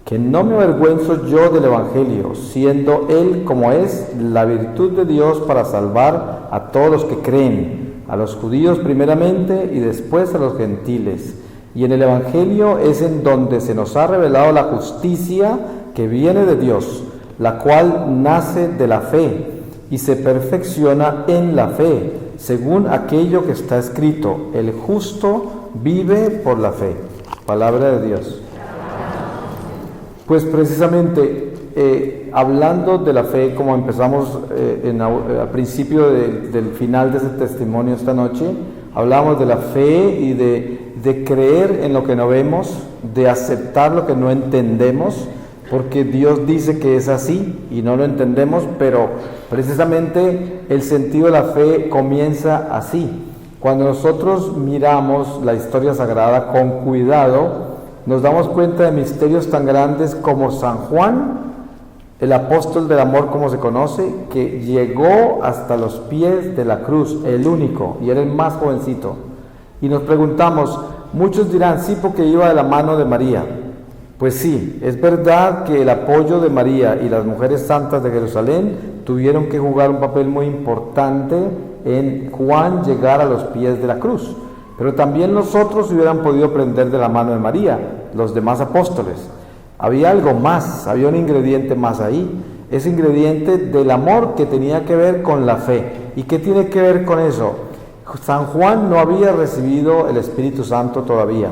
Que no me avergüenzo yo del Evangelio, siendo él como es la virtud de Dios para salvar a todos los que creen, a los judíos primeramente y después a los gentiles. Y en el Evangelio es en donde se nos ha revelado la justicia que viene de Dios, la cual nace de la fe y se perfecciona en la fe, según aquello que está escrito: el justo vive por la fe. Palabra de Dios. Pues precisamente hablando de la fe, como empezamos al principio del final de ese testimonio esta noche, hablamos de la fe y de creer en lo que no vemos, de aceptar lo que no entendemos, porque Dios dice que es así y no lo entendemos, pero precisamente el sentido de la fe comienza así. Cuando nosotros miramos la historia sagrada con cuidado, nos damos cuenta de misterios tan grandes como San Juan, el apóstol del amor como se conoce, que llegó hasta los pies de la cruz, el único, y era el más jovencito. Y nos preguntamos, muchos dirán, sí, porque iba de la mano de María. Pues sí, es verdad que el apoyo de María y las mujeres santas de Jerusalén tuvieron que jugar un papel muy importante en Juan llegar a los pies de la cruz. Pero también nosotros hubieran podido aprender de la mano de María, los demás apóstoles. Había algo más, había un ingrediente más ahí, ese ingrediente del amor que tenía que ver con la fe. ¿Y qué tiene que ver con eso? San Juan no había recibido el Espíritu Santo todavía.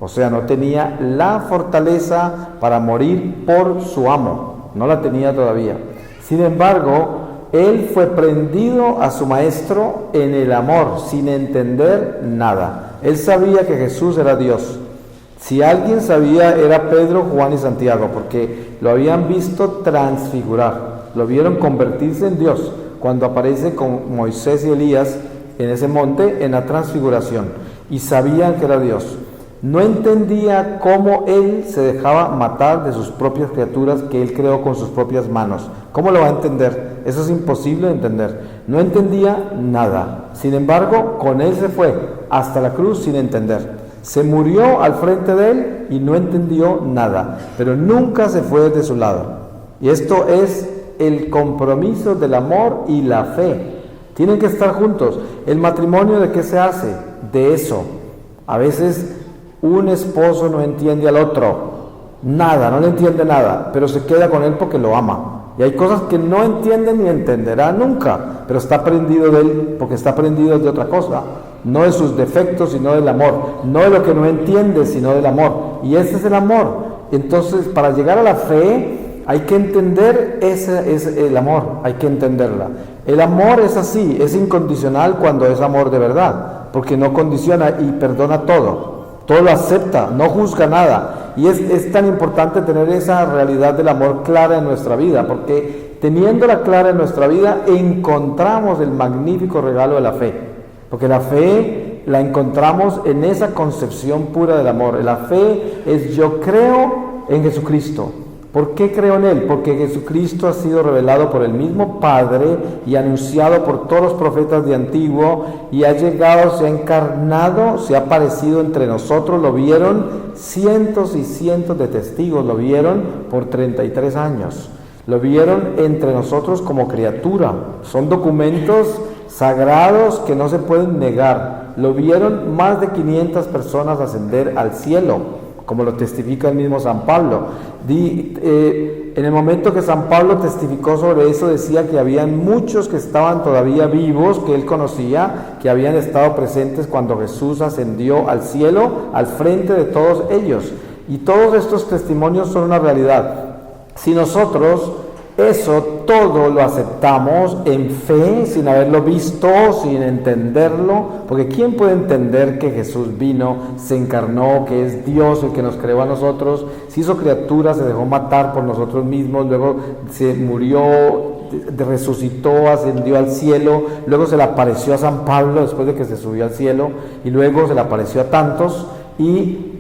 O sea, no tenía la fortaleza para morir por su amo, no la tenía todavía. Sin embargo, él fue prendido a su maestro en el amor, sin entender nada. Él sabía que Jesús era Dios. Si alguien sabía, era Pedro, Juan y Santiago, porque lo habían visto transfigurar, lo vieron convertirse en Dios, cuando aparece con Moisés y Elías en ese monte, en la transfiguración, y sabían que era Dios. No entendía cómo él se dejaba matar de sus propias criaturas que él creó con sus propias manos. ¿Cómo lo va a entender? Eso es imposible de entender. No entendía nada. Sin embargo, con él se fue hasta la cruz sin entender. Se murió al frente de él y no entendió nada, pero nunca se fue de su lado. Y esto es el compromiso del amor y la fe. Tienen que estar juntos. ¿El matrimonio de qué se hace? De eso. A veces un esposo no entiende al otro, nada, no le entiende nada, pero se queda con él porque lo ama. Y hay cosas que no entiende ni entenderá nunca, pero está prendido de él porque está prendido de otra cosa, no de sus defectos, sino del amor, no de lo que no entiende, sino del amor. Y ese es el amor. Entonces, para llegar a la fe, hay que entender ese es el amor, hay que entenderla. El amor es así, es incondicional cuando es amor de verdad, porque no condiciona y perdona todo lo acepta, no juzga nada. Y es tan importante tener esa realidad del amor clara en nuestra vida, porque teniéndola clara en nuestra vida, encontramos el magnífico regalo de la fe, porque la fe la encontramos en esa concepción pura del amor. La fe es: yo creo en Jesucristo. ¿Por qué creo en Él? Porque Jesucristo ha sido revelado por el mismo Padre y anunciado por todos los profetas de antiguo, y ha llegado, se ha encarnado, se ha aparecido entre nosotros. Lo vieron cientos y cientos de testigos, lo vieron por 33 años. Lo vieron entre nosotros como criatura. Son documentos sagrados que no se pueden negar. Lo vieron más de 500 personas ascender al cielo, como lo testifica el mismo San Pablo. En el momento que San Pablo testificó sobre eso, decía que habían muchos que estaban todavía vivos, que él conocía, que habían estado presentes cuando Jesús ascendió al cielo, al frente de todos ellos. Y todos estos testimonios son una realidad. Si nosotros eso todo lo aceptamos en fe, sin haberlo visto, sin entenderlo, porque ¿quién puede entender que Jesús vino, se encarnó, que es Dios el que nos creó a nosotros, se hizo criatura, se dejó matar por nosotros mismos, luego se murió, resucitó, ascendió al cielo, luego se le apareció a San Pablo después de que se subió al cielo, y luego se le apareció a tantos, y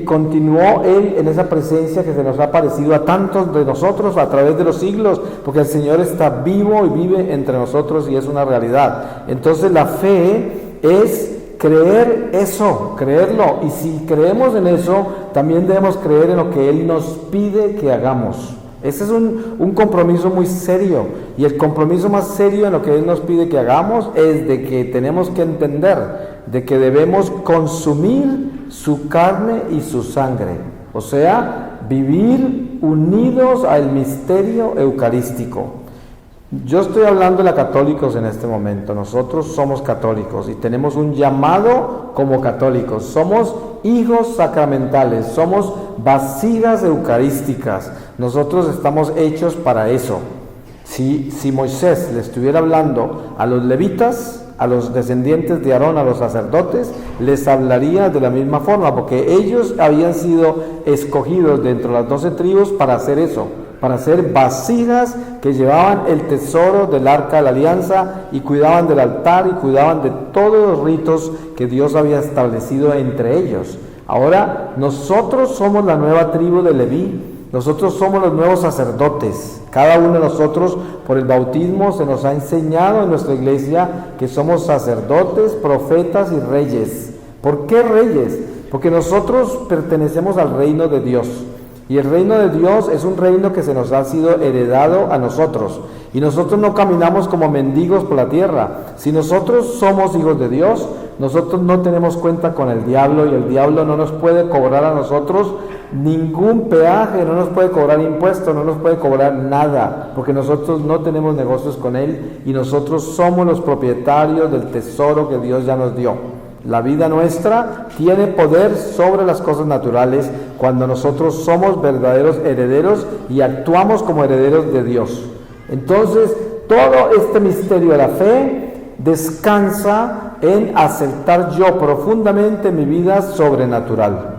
continuó Él en esa presencia que se nos ha aparecido a tantos de nosotros a través de los siglos, porque el Señor está vivo y vive entre nosotros y es una realidad. Entonces la fe es creer eso, creerlo, y si creemos en eso, también debemos creer en lo que Él nos pide que hagamos. Ese es un compromiso muy serio, y el compromiso más serio en lo que Él nos pide que hagamos es de que tenemos que entender de que debemos consumir su carne y su sangre, o sea, vivir unidos al misterio eucarístico. Yo estoy hablando de católicos en este momento. Nosotros somos católicos y tenemos un llamado como católicos. Somos hijos sacramentales, somos vasijas eucarísticas. Nosotros estamos hechos para eso. Si Moisés le estuviera hablando a los levitas, a los descendientes de Aarón, a los sacerdotes, les hablaría de la misma forma, porque ellos habían sido escogidos dentro de las 12 tribus para hacer eso, para ser vasijas que llevaban el tesoro del arca de la alianza y cuidaban del altar y cuidaban de todos los ritos que Dios había establecido entre ellos. Ahora nosotros somos la nueva tribu de Leví. Nosotros somos los nuevos sacerdotes. Cada uno de nosotros, por el bautismo, se nos ha enseñado en nuestra iglesia que somos sacerdotes, profetas y reyes. ¿Por qué reyes? Porque nosotros pertenecemos al reino de Dios. Y el reino de Dios es un reino que se nos ha sido heredado a nosotros. Y nosotros no caminamos como mendigos por la tierra. Si nosotros somos hijos de Dios, nosotros no tenemos cuenta con el diablo, y el diablo no nos puede cobrar a nosotros ningún peaje, no nos puede cobrar impuestos, no nos puede cobrar nada, porque nosotros no tenemos negocios con él y nosotros somos los propietarios del tesoro que Dios ya nos dio. La vida nuestra tiene poder sobre las cosas naturales cuando nosotros somos verdaderos herederos y actuamos como herederos de Dios. Entonces, todo este misterio de la fe descansa en aceptar yo profundamente mi vida sobrenatural.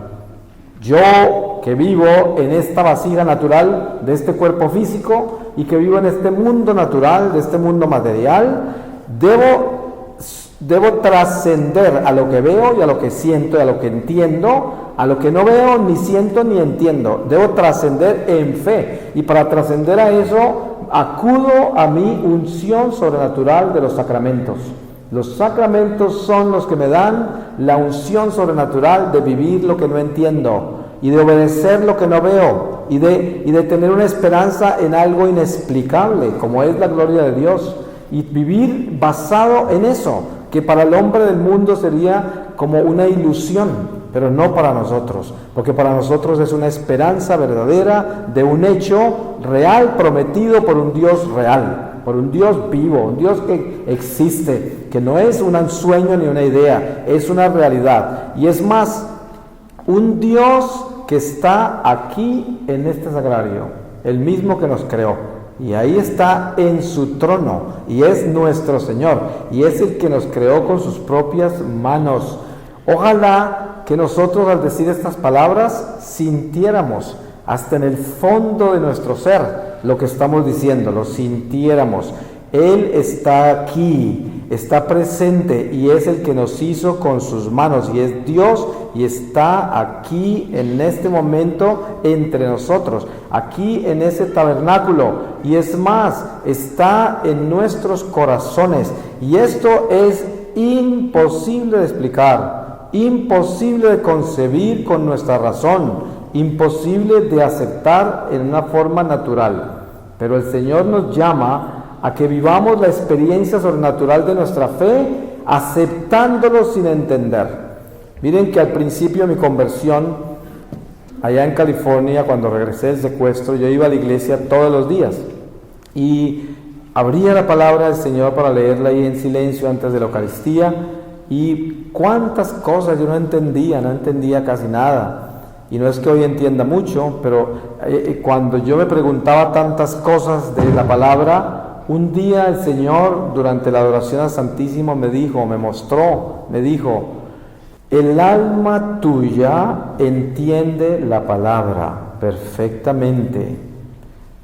Yo que vivo en esta vasija natural de este cuerpo físico y que vivo en este mundo natural, de este mundo material, debo Debo trascender a lo que veo y a lo que siento y a lo que entiendo, a lo que no veo, ni siento, ni entiendo. Debo trascender en fe. Y para trascender a eso, acudo a mi unción sobrenatural de los sacramentos. Los sacramentos son los que me dan la unción sobrenatural de vivir lo que no entiendo y de obedecer lo que no veo y de tener una esperanza en algo inexplicable, como es la gloria de Dios, y vivir basado en eso, que para el hombre del mundo sería como una ilusión, pero no para nosotros, porque para nosotros es una esperanza verdadera de un hecho real prometido por un Dios real, por un Dios vivo, un Dios que existe, que no es un sueño ni una idea, es una realidad. Y es más, un Dios que está aquí en este sagrario, el mismo que nos creó. Y ahí está en su trono, y es nuestro Señor, y es el que nos creó con sus propias manos. Ojalá que nosotros al decir estas palabras sintiéramos hasta en el fondo de nuestro ser lo que estamos diciendo, lo sintiéramos. Él está aquí, está presente y es el que nos hizo con sus manos y es Dios y está aquí en este momento entre nosotros, aquí en ese tabernáculo, y es más, está en nuestros corazones, y esto es imposible de explicar, imposible de concebir con nuestra razón, imposible de aceptar en una forma natural, pero el Señor nos llama a que vivamos la experiencia sobrenatural de nuestra fe, aceptándolo sin entender. Miren que al principio de mi conversión, allá en California, cuando regresé del secuestro, yo iba a la iglesia todos los días y abría la palabra del Señor para leerla ahí en silencio antes de la Eucaristía, y cuántas cosas yo no entendía casi nada. Y no es que hoy entienda mucho, pero cuando yo me preguntaba tantas cosas de la palabra, un día el Señor, durante la adoración al Santísimo, me dijo, el alma tuya entiende la palabra perfectamente.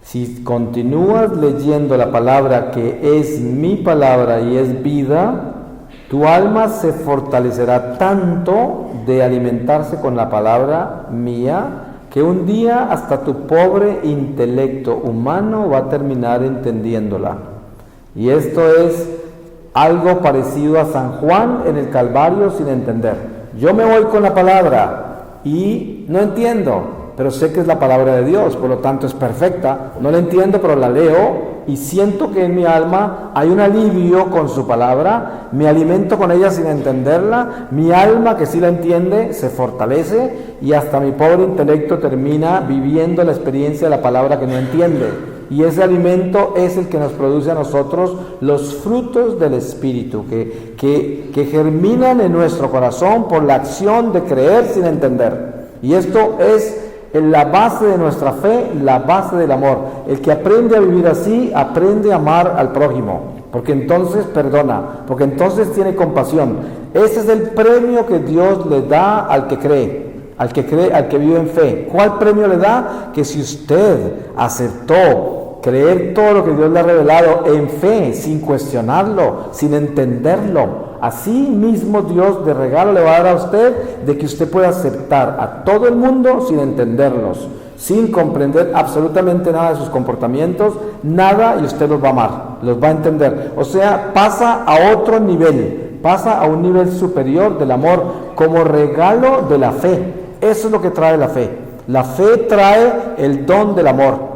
Si continúas leyendo la palabra que es mi palabra y es vida, tu alma se fortalecerá tanto de alimentarse con la palabra mía, que un día hasta tu pobre intelecto humano va a terminar entendiéndola. Y esto es algo parecido a San Juan en el Calvario sin entender. Yo me voy con la palabra y no entiendo, pero sé que es la palabra de Dios, por lo tanto es perfecta. No la entiendo, pero la leo y siento que en mi alma hay un alivio con su palabra, me alimento con ella sin entenderla, mi alma que sí la entiende se fortalece y hasta mi pobre intelecto termina viviendo la experiencia de la palabra que no entiende. Y ese alimento es el que nos produce a nosotros los frutos del Espíritu, que germinan en nuestro corazón por la acción de creer sin entender. Y esto es la base de nuestra fe, la base del amor. El que aprende a vivir así, aprende a amar al prójimo, porque entonces perdona, porque entonces tiene compasión. Ese es el premio que Dios le da al que cree, al que vive en fe. ¿Cuál premio le da? Que si usted aceptó creer todo lo que Dios le ha revelado en fe, sin cuestionarlo, sin entenderlo, así mismo Dios de regalo le va a dar a usted de que usted pueda aceptar a todo el mundo sin entenderlos, sin comprender absolutamente nada de sus comportamientos, nada, y usted los va a amar, los va a entender. O sea, pasa a otro nivel, pasa a un nivel superior del amor como regalo de la fe. Eso es lo que trae la fe. La fe trae el don del amor.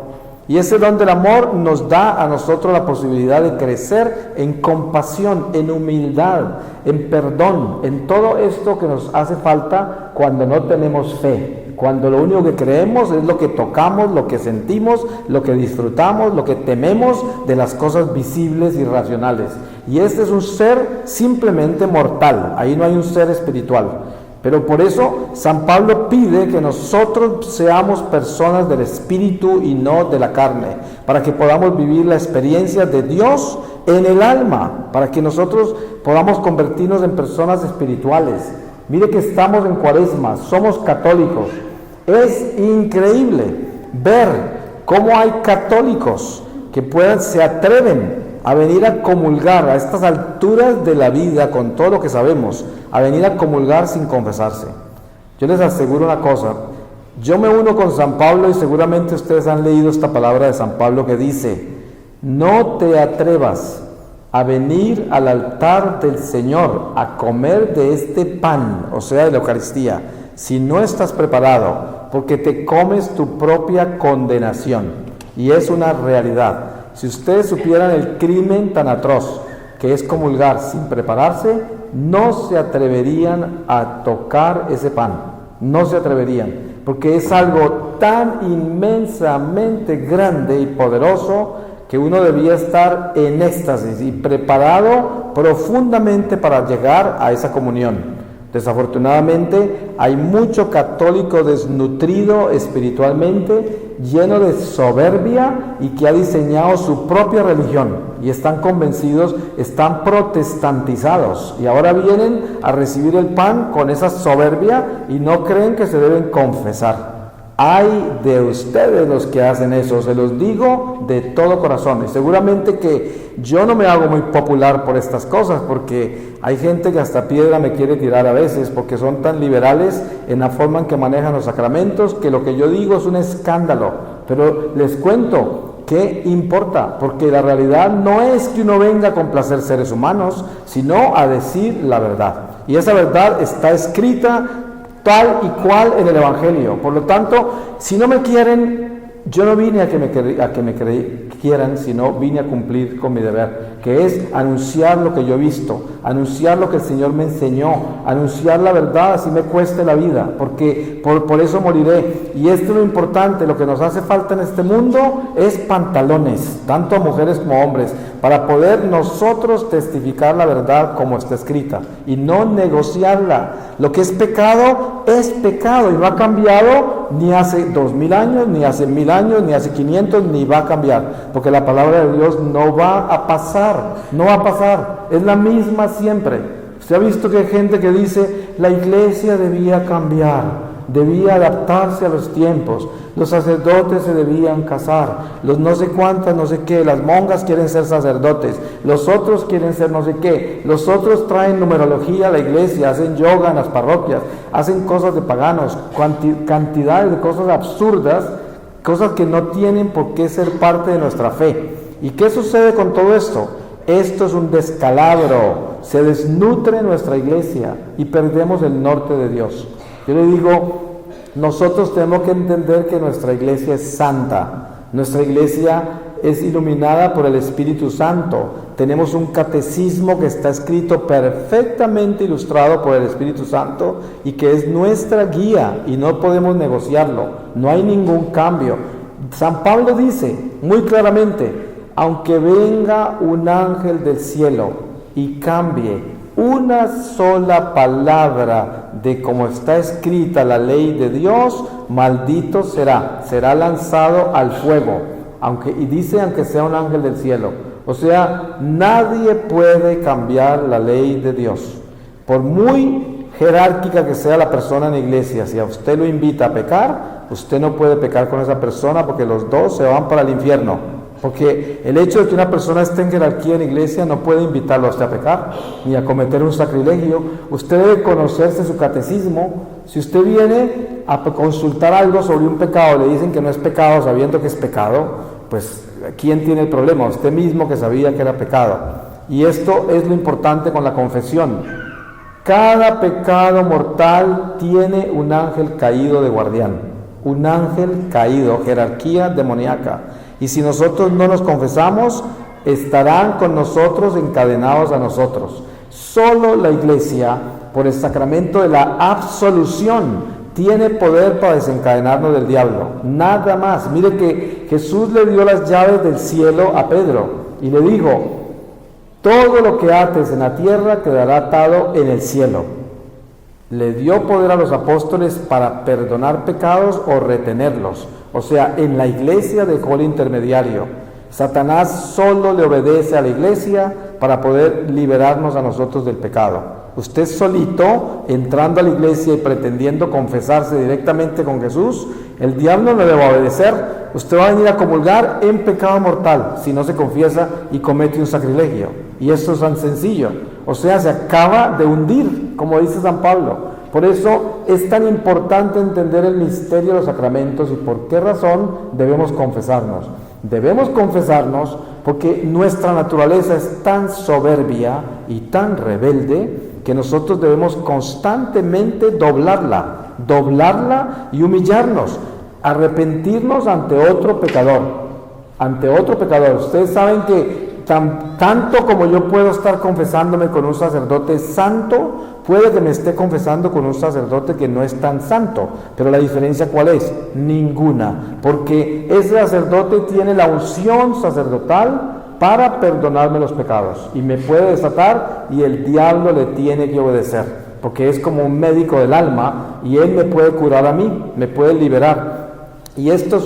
Y ese don del amor nos da a nosotros la posibilidad de crecer en compasión, en humildad, en perdón, en todo esto que nos hace falta cuando no tenemos fe. Cuando lo único que creemos es lo que tocamos, lo que sentimos, lo que disfrutamos, lo que tememos de las cosas visibles y racionales. Y este es un ser simplemente mortal, ahí no hay un ser espiritual. Pero por eso San Pablo pide que nosotros seamos personas del Espíritu y no de la carne, para que podamos vivir la experiencia de Dios en el alma, para que nosotros podamos convertirnos en personas espirituales. Mire que estamos en Cuaresma, somos católicos. Es increíble ver cómo hay católicos que se atreven a venir a comulgar a estas alturas de la vida con todo lo que sabemos, a venir a comulgar sin confesarse. Yo les aseguro una cosa, yo me uno con San Pablo y seguramente ustedes han leído esta palabra de San Pablo que dice: no te atrevas a venir al altar del Señor a comer de este pan, o sea, de la Eucaristía, si no estás preparado, porque te comes tu propia condenación. Y es una realidad. Si ustedes supieran el crimen tan atroz que es comulgar sin prepararse, no se atreverían a tocar ese pan, no se atreverían, porque es algo tan inmensamente grande y poderoso que uno debía estar en éxtasis y preparado profundamente para llegar a esa comunión. Desafortunadamente hay mucho católico desnutrido espiritualmente, lleno de soberbia y que ha diseñado su propia religión y están convencidos, están protestantizados y ahora vienen a recibir el pan con esa soberbia y no creen que se deben confesar. Hay de ustedes los que hacen eso, se los digo de todo corazón. Y seguramente que yo no me hago muy popular por estas cosas, porque hay gente que hasta piedra me quiere tirar a veces, porque son tan liberales en la forma en que manejan los sacramentos, que lo que yo digo es un escándalo. Pero les cuento, ¿qué importa? Porque la realidad no es que uno venga a complacer seres humanos, sino a decir la verdad. Y esa verdad está escrita tal y cual en el Evangelio. Por lo tanto, si no me quieren, yo no vine a que me quieran, sino vine a cumplir con mi deber, que es anunciar lo que yo he visto, anunciar lo que el Señor me enseñó, anunciar la verdad, así me cueste la vida, porque por eso moriré. Y esto es lo importante, lo que nos hace falta en este mundo es pantalones, tanto a mujeres como a hombres, para poder nosotros testificar la verdad como está escrita y no negociarla. Lo que es pecado y no ha cambiado ni hace 2000 años, ni hace 1000 años, ni hace 500, ni va a cambiar, porque la palabra de Dios no va a pasar, es la misma siempre. Usted ha visto que hay gente que dice, la iglesia debía cambiar, debía adaptarse a los tiempos, los sacerdotes se debían casar, los no sé cuántas, no sé qué, las monjas quieren ser sacerdotes, los otros quieren ser no sé qué, los otros traen numerología a la iglesia, hacen yoga en las parroquias, hacen cosas de paganos, cantidades de cosas absurdas, cosas que no tienen por qué ser parte de nuestra fe. ¿Y qué sucede con todo esto? Esto es un descalabro, se desnutre nuestra iglesia y perdemos el norte de Dios. Yo le digo, nosotros tenemos que entender que nuestra iglesia es santa, nuestra iglesia es iluminada por el Espíritu Santo, tenemos un catecismo que está escrito perfectamente ilustrado por el Espíritu Santo y que es nuestra guía y no podemos negociarlo, no hay ningún cambio. San Pablo dice muy claramente, aunque venga un ángel del cielo y cambie una sola palabra de cómo está escrita la ley de Dios, maldito será lanzado al fuego, aunque sea un ángel del cielo. O sea, nadie puede cambiar la ley de Dios. Por muy jerárquica que sea la persona en la iglesia, si a usted lo invita a pecar, usted no puede pecar con esa persona porque los dos se van para el infierno. Porque el hecho de que una persona esté en jerarquía en la iglesia no puede invitarlo a usted a pecar, ni a cometer un sacrilegio. Usted debe conocerse su catecismo. Si usted viene a consultar algo sobre un pecado, le dicen que no es pecado sabiendo que es pecado, pues ¿quién tiene el problema? Usted mismo que sabía que era pecado. Y esto es lo importante con la confesión. Cada pecado mortal tiene un ángel caído de guardián, un ángel caído, jerarquía demoníaca. Y si nosotros no nos confesamos, estarán con nosotros encadenados a nosotros. Solo la iglesia, por el sacramento de la absolución, tiene poder para desencadenarnos del diablo. Nada más. Mire que Jesús le dio las llaves del cielo a Pedro y le dijo, todo lo que ates en la tierra quedará atado en el cielo. Le dio poder a los apóstoles para perdonar pecados o retenerlos. O sea, en la iglesia dejó el intermediario. Satanás solo le obedece a la iglesia para poder liberarnos a nosotros del pecado. Usted solito, entrando a la iglesia y pretendiendo confesarse directamente con Jesús, El diablo no le va a obedecer. Usted va a venir a comulgar en pecado mortal si no se confiesa y comete un sacrilegio. Y esto es tan sencillo. O sea, se acaba de hundir, como dice San Pablo. Por eso es tan importante entender el misterio de los sacramentos y por qué razón debemos confesarnos. Debemos confesarnos porque nuestra naturaleza es tan soberbia y tan rebelde que nosotros debemos constantemente doblarla y humillarnos, arrepentirnos ante otro pecador. Ustedes saben que tanto como yo puedo estar confesándome con un sacerdote santo, puede que me esté confesando con un sacerdote que no es tan santo, pero la diferencia ¿cuál es? Ninguna, porque ese sacerdote tiene la unción sacerdotal para perdonarme los pecados y me puede desatar y el diablo le tiene que obedecer, porque es como un médico del alma y él me puede curar a mí, me puede liberar. Y esto es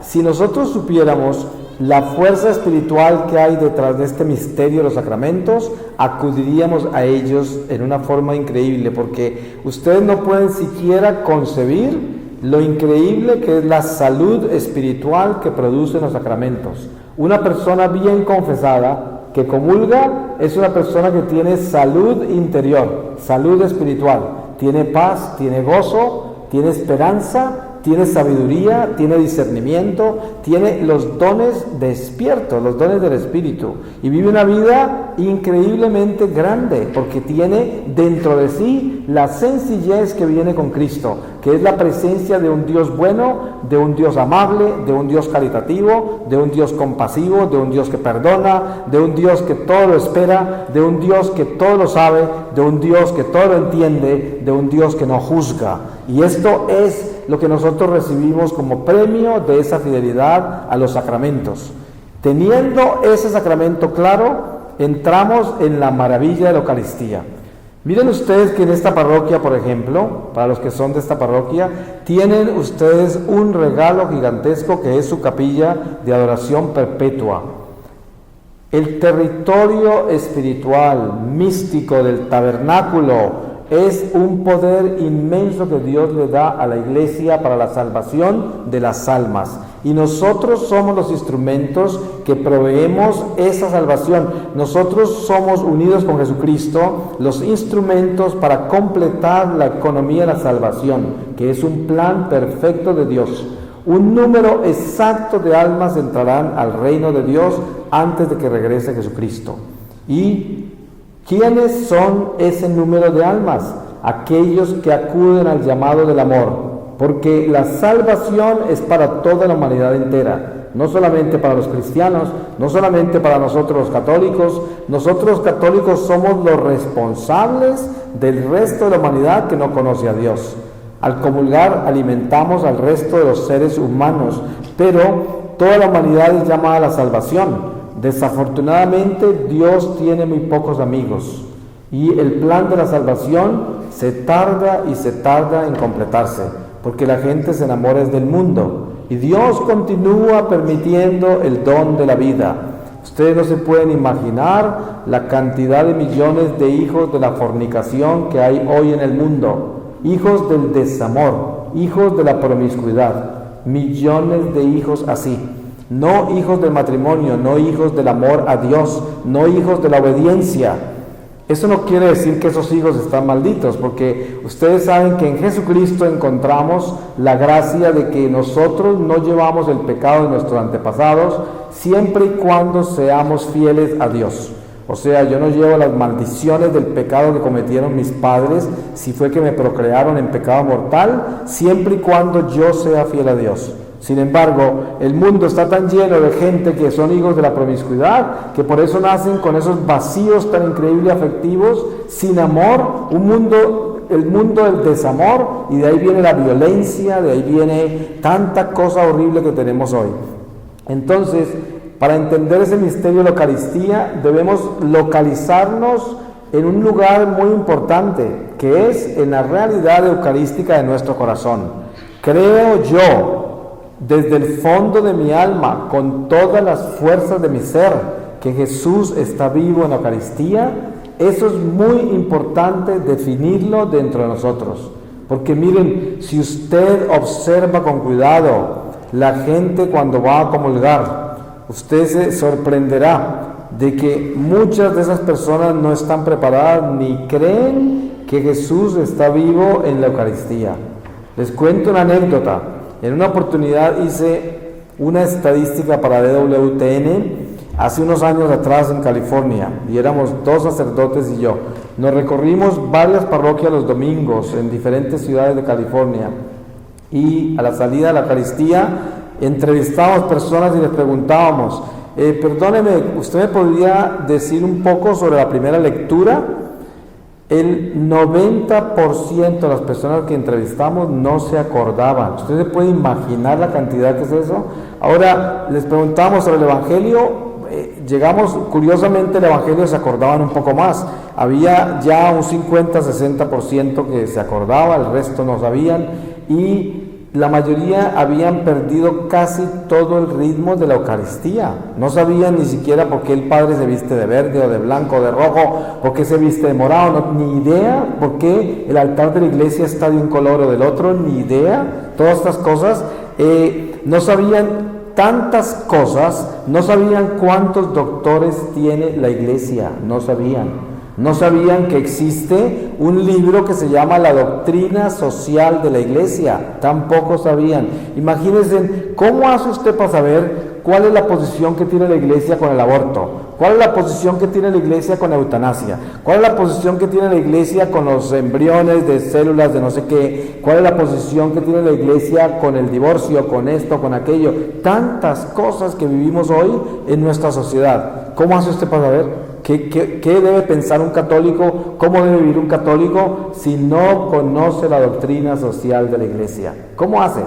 si nosotros supiéramos la fuerza espiritual que hay detrás de este misterio de los sacramentos, acudiríamos a ellos en una forma increíble, porque ustedes no pueden siquiera concebir lo increíble que es la salud espiritual que producen los sacramentos. Una persona bien confesada que comulga es una persona que tiene salud interior, salud espiritual, tiene paz, tiene gozo, tiene esperanza, tiene sabiduría, tiene discernimiento, tiene los dones despiertos, los dones del Espíritu, y vive una vida increíblemente grande, porque tiene dentro de sí la sencillez que viene con Cristo, que es la presencia de un Dios bueno, de un Dios amable, de un Dios caritativo, de un Dios compasivo, de un Dios que perdona, de un Dios que todo lo espera, de un Dios que todo lo sabe, de un Dios que todo lo entiende, de un Dios que no juzga. Y esto es lo que nosotros recibimos como premio de esa fidelidad a los sacramentos. Teniendo ese sacramento claro, entramos en la maravilla de la Eucaristía. Miren ustedes que en esta parroquia, por ejemplo, para los que son de esta parroquia, tienen ustedes un regalo gigantesco que es su capilla de adoración perpetua. El territorio espiritual, místico del tabernáculo, es un poder inmenso que Dios le da a la Iglesia para la salvación de las almas. Y nosotros somos los instrumentos que proveemos esa salvación. Nosotros somos unidos con Jesucristo, los instrumentos para completar la economía de la salvación, que es un plan perfecto de Dios. Un número exacto de almas entrarán al reino de Dios antes de que regrese Jesucristo. Y ¿quiénes son ese número de almas? Aquellos que acuden al llamado del amor, porque la salvación es para toda la humanidad entera, no solamente para los cristianos, no solamente para nosotros los católicos. Nosotros los católicos somos los responsables del resto de la humanidad que no conoce a Dios. Al comulgar alimentamos al resto de los seres humanos, pero toda la humanidad es llamada a la salvación. Desafortunadamente Dios tiene muy pocos amigos y el plan de la salvación se tarda en completarse, porque la gente se enamora del mundo y Dios continúa permitiendo el don de la vida. Ustedes no se pueden imaginar la cantidad de millones de hijos de la fornicación que hay hoy en el mundo, hijos del desamor, hijos de la promiscuidad, millones de hijos así. No hijos del matrimonio, no hijos del amor a Dios, no hijos de la obediencia. Eso no quiere decir que esos hijos están malditos, porque ustedes saben que en Jesucristo encontramos la gracia de que nosotros no llevamos el pecado de nuestros antepasados siempre y cuando seamos fieles a Dios. O sea, yo no llevo las maldiciones del pecado que cometieron mis padres si fue que me procrearon en pecado mortal, siempre y cuando yo sea fiel a Dios. Sin embargo, el mundo está tan lleno de gente que son hijos de la promiscuidad, que por eso nacen con esos vacíos tan increíbles afectivos, sin amor, el mundo del desamor, y de ahí viene la violencia, de ahí viene tanta cosa horrible que tenemos hoy. Entonces, para entender ese misterio de la Eucaristía, debemos localizarnos en un lugar muy importante, que es en la realidad eucarística de nuestro corazón. Creo yo, desde el fondo de mi alma, con todas las fuerzas de mi ser, que Jesús está vivo en la Eucaristía. Eso es muy importante definirlo dentro de nosotros. Porque miren, si usted observa con cuidado la gente cuando va a comulgar, usted se sorprenderá de que muchas de esas personas no están preparadas ni creen que Jesús está vivo en la Eucaristía. Les cuento una anécdota. En una oportunidad hice una estadística para DWTN hace unos años atrás en California, y éramos 2 sacerdotes y yo. Nos recorrimos varias parroquias los domingos en diferentes ciudades de California, y a la salida de la Eucaristía entrevistábamos personas y les preguntábamos, perdóneme, ¿usted me podría decir un poco sobre la primera lectura? El 90% de las personas que entrevistamos no se acordaban. ¿Usted se puede imaginar la cantidad que es eso? Ahora les preguntamos sobre el Evangelio, llegamos, curiosamente el Evangelio se acordaban un poco más. Había ya un 50-60% que se acordaba, el resto no sabían, y la mayoría habían perdido casi todo el ritmo de la Eucaristía. No sabían ni siquiera por qué el Padre se viste de verde o de blanco o de rojo, por qué se viste de morado, ni idea por qué el altar de la iglesia está de un color o del otro, ni idea. Todas estas cosas, no sabían tantas cosas, no sabían cuántos doctores tiene la iglesia, no sabían. No sabían que existe un libro que se llama La Doctrina Social de la Iglesia, tampoco sabían. Imagínense, ¿cómo hace usted para saber cuál es la posición que tiene la Iglesia con el aborto? ¿Cuál es la posición que tiene la Iglesia con la eutanasia? ¿Cuál es la posición que tiene la Iglesia con los embriones de células de no sé qué? ¿Cuál es la posición que tiene la Iglesia con el divorcio, con esto, con aquello? Tantas cosas que vivimos hoy en nuestra sociedad. ¿Cómo hace usted para saber? ¿Qué debe pensar un católico? ¿Cómo debe vivir un católico si no conoce la doctrina social de la Iglesia? ¿Cómo hace?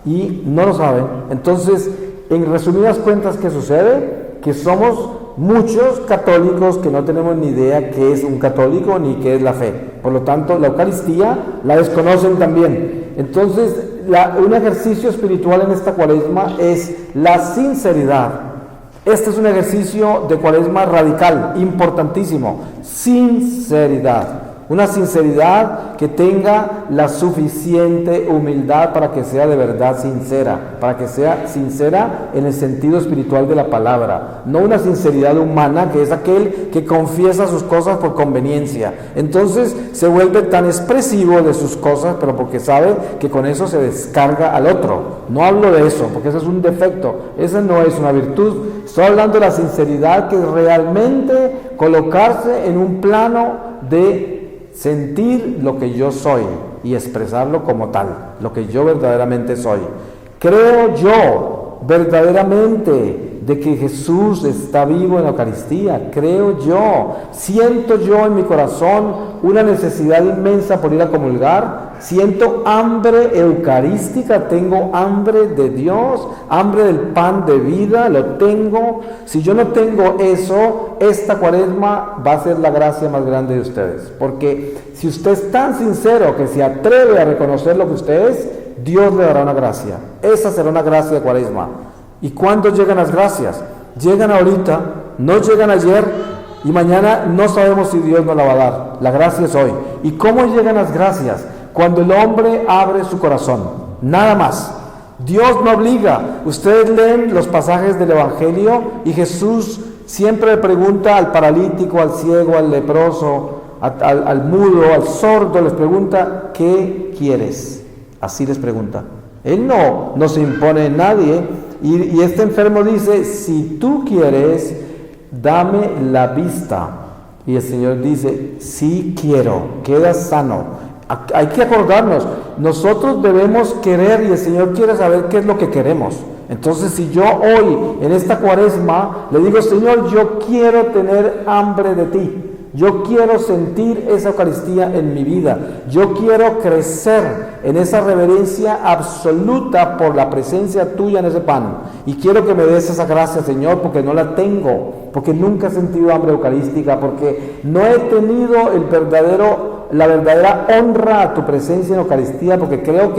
Y no lo saben. Entonces, en resumidas cuentas, ¿qué sucede? Que somos muchos católicos que no tenemos ni idea qué es un católico ni qué es la fe. Por lo tanto, la Eucaristía la desconocen también. Entonces, un ejercicio espiritual en esta Cuaresma es la sinceridad. Este es un ejercicio de Cuaresma radical, importantísimo. Sinceridad. Una sinceridad que tenga la suficiente humildad para que sea de verdad sincera, para que sea sincera en el sentido espiritual de la palabra, no una sinceridad humana que es aquel que confiesa sus cosas por conveniencia. Entonces se vuelve tan expresivo de sus cosas, pero porque sabe que con eso se descarga al otro. No hablo de eso, porque eso es un defecto, esa no es una virtud. Estoy hablando de la sinceridad, que es realmente colocarse en un plano de sentir lo que yo soy y expresarlo como tal, lo que yo verdaderamente soy. Creo yo verdaderamente de que Jesús está vivo en la Eucaristía. Creo yo, siento yo en mi corazón una necesidad inmensa por ir a comulgar. Siento hambre eucarística, tengo hambre de Dios, hambre del pan de vida, lo tengo. Si yo no tengo eso, esta Cuaresma va a ser la gracia más grande de ustedes. Porque si usted es tan sincero que se atreve a reconocer lo que usted es, Dios le dará una gracia. Esa será una gracia de Cuaresma. ¿Y cuándo llegan las gracias? Llegan ahorita, no llegan ayer, y mañana no sabemos si Dios nos la va a dar. La gracia es hoy. ¿Y cómo llegan las gracias? Cuando el hombre abre su corazón, nada más. Dios no obliga. Ustedes leen los pasajes del Evangelio y Jesús siempre le pregunta al paralítico, al ciego, al leproso, al mudo, al sordo, les pregunta, ¿qué quieres? Así les pregunta. Él no se impone en nadie. Y este enfermo dice, si tú quieres, dame la vista. Y el Señor dice, sí quiero, queda sano. Hay que acordarnos, nosotros debemos querer y el Señor quiere saber qué es lo que queremos. Entonces, si yo hoy, en esta Cuaresma, le digo, Señor, yo quiero tener hambre de ti. Yo quiero sentir esa Eucaristía en mi vida. Yo quiero crecer en esa reverencia absoluta por la presencia tuya en ese pan. Y quiero que me des esa gracia, Señor, porque no la tengo, porque nunca he sentido hambre eucarística, porque no he tenido la verdadera honra a tu presencia en Eucaristía, porque creo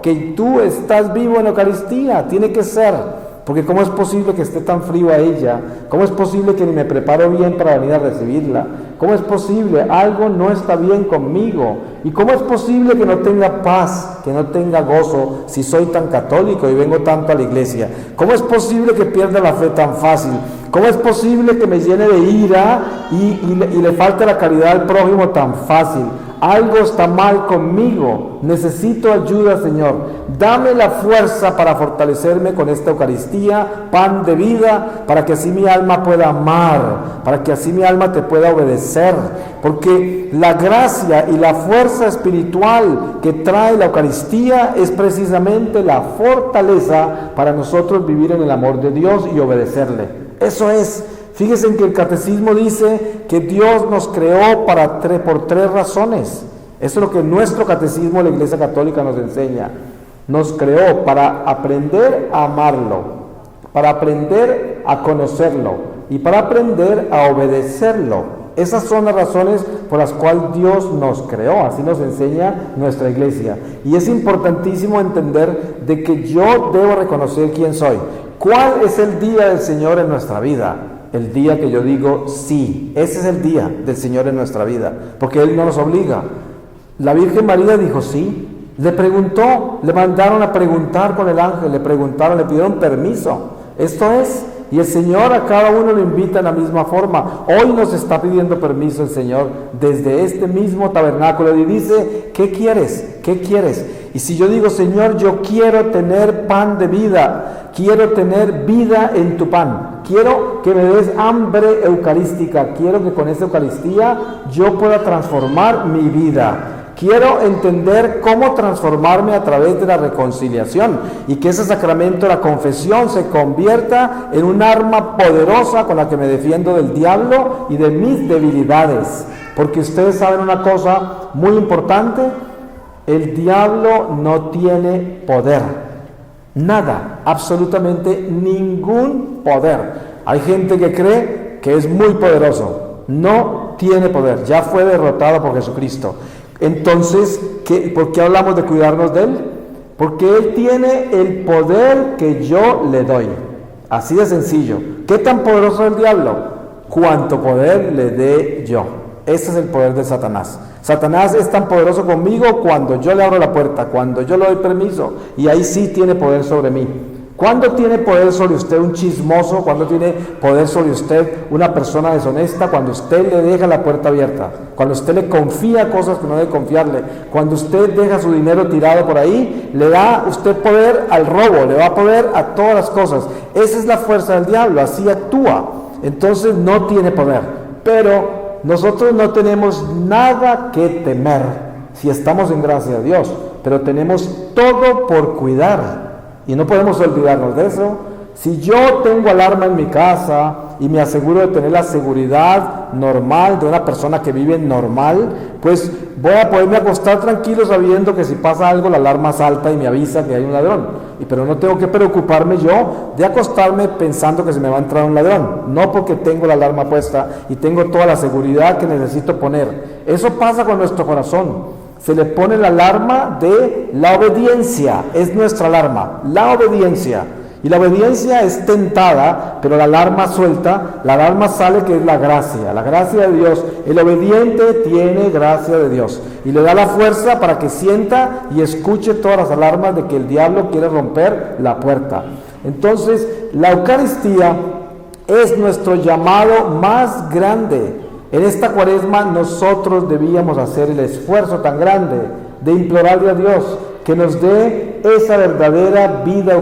que tú estás vivo en Eucaristía. Tiene que ser. Porque ¿cómo es posible que esté tan frío a ella? ¿Cómo es posible que ni me preparo bien para venir a recibirla? ¿Cómo es posible? Algo no está bien conmigo. ¿Y cómo es posible que no tenga paz, que no tenga gozo si soy tan católico y vengo tanto a la iglesia? ¿Cómo es posible que pierda la fe tan fácil? ¿Cómo es posible que me llene de ira y le falte la caridad al prójimo tan fácil? Algo está mal conmigo, necesito ayuda, Señor. Dame la fuerza para fortalecerme con esta Eucaristía, pan de vida, para que así mi alma pueda amar, para que así mi alma te pueda obedecer. Porque la gracia y la fuerza espiritual que trae la Eucaristía es precisamente la fortaleza para nosotros vivir en el amor de Dios y obedecerle. Eso es. Fíjense en que el catecismo dice que Dios nos creó por tres razones. Eso es lo que nuestro catecismo de la Iglesia Católica nos enseña. Nos creó para aprender a amarlo, para aprender a conocerlo y para aprender a obedecerlo. Esas son las razones por las cuales Dios nos creó, así nos enseña nuestra Iglesia. Y es importantísimo entender de que yo debo reconocer quién soy. ¿Cuál es el día del Señor en nuestra vida? El día que yo digo sí, ese es el día del Señor en nuestra vida, porque Él no nos obliga. La Virgen María dijo sí, le preguntó, le mandaron a preguntar con el ángel, le preguntaron, le pidieron permiso. Esto es, y el Señor a cada uno lo invita en la misma forma. Hoy nos está pidiendo permiso el Señor desde este mismo tabernáculo y dice, ¿qué quieres? ¿Qué quieres? Y si yo digo, Señor, yo quiero tener pan de vida, quiero tener vida en tu pan, quiero que me des hambre eucarística, quiero que con esa Eucaristía yo pueda transformar mi vida. Quiero entender cómo transformarme a través de la reconciliación y que ese sacramento, la confesión, se convierta en un arma poderosa con la que me defiendo del diablo y de mis debilidades. Porque ustedes saben una cosa muy importante, el diablo no tiene poder, nada, absolutamente ningún poder. Hay gente que cree que es muy poderoso, no tiene poder, ya fue derrotado por Jesucristo. Entonces, ¿por qué hablamos de cuidarnos de Él? Porque Él tiene el poder que yo le doy. Así de sencillo. ¿Qué tan poderoso es el diablo? Cuánto poder le dé yo. Ese es el poder de Satanás. Satanás es tan poderoso conmigo cuando yo le abro la puerta, cuando yo le doy permiso, y ahí sí tiene poder sobre mí. ¿Cuándo tiene poder sobre usted un chismoso? ¿Cuándo tiene poder sobre usted una persona deshonesta? Cuando usted le deja la puerta abierta, cuando usted le confía cosas que no debe confiarle, cuando usted deja su dinero tirado por ahí, le da usted poder al robo, le da poder a todas las cosas. Esa es la fuerza del diablo, así actúa. Entonces no tiene poder, pero nosotros no tenemos nada que temer si estamos en gracia de Dios, pero tenemos todo por cuidar. Y no podemos olvidarnos de eso. Si yo tengo alarma en mi casa y me aseguro de tener la seguridad normal de una persona que vive normal, pues voy a poderme acostar tranquilo sabiendo que si pasa algo la alarma salta y me avisa que hay un ladrón. Pero no tengo que preocuparme yo de acostarme pensando que se me va a entrar un ladrón. No, porque tengo la alarma puesta y tengo toda la seguridad que necesito poner. Eso pasa con nuestro corazón. Se le pone la alarma de la obediencia, es nuestra alarma, la obediencia. Y la obediencia es tentada, pero la alarma suelta, la alarma sale, que es la gracia de Dios. El obediente tiene gracia de Dios y le da la fuerza para que sienta y escuche todas las alarmas de que el diablo quiere romper la puerta. Entonces, la Eucaristía es nuestro llamado más grande. En esta Cuaresma nosotros debíamos hacer el esfuerzo tan grande de implorarle a Dios que nos dé esa verdadera vida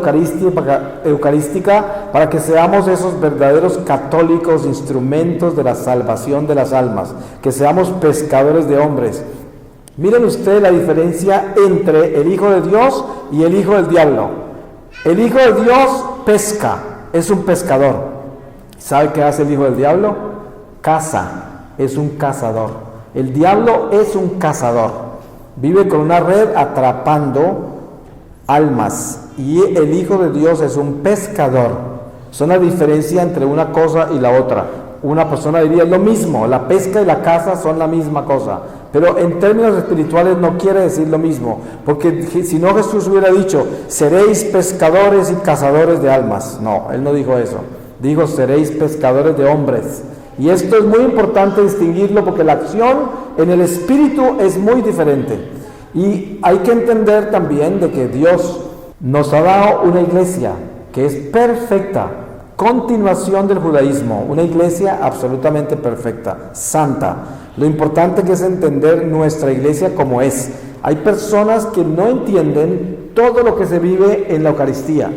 eucarística para que seamos esos verdaderos católicos, instrumentos de la salvación de las almas, que seamos pescadores de hombres. Miren ustedes la diferencia entre el Hijo de Dios y el Hijo del Diablo. El Hijo de Dios pesca, es un pescador. ¿Sabe qué hace el Hijo del Diablo? Caza. Es un cazador. El diablo es un cazador. Vive con una red atrapando almas. Y el Hijo de Dios es un pescador. Son la diferencia entre una cosa y la otra. Una persona diría lo mismo. La pesca y la caza son la misma cosa. Pero en términos espirituales no quiere decir lo mismo. Porque si no, Jesús hubiera dicho, seréis pescadores y cazadores de almas. No, Él no dijo eso. Dijo, seréis pescadores de hombres. Y esto es muy importante distinguirlo porque la acción en el espíritu es muy diferente. Y hay que entender también de que Dios nos ha dado una iglesia que es perfecta, continuación del judaísmo, una iglesia absolutamente perfecta, santa. Lo importante que es entender nuestra iglesia como es. Hay personas que no entienden todo lo que se vive en la Eucaristía,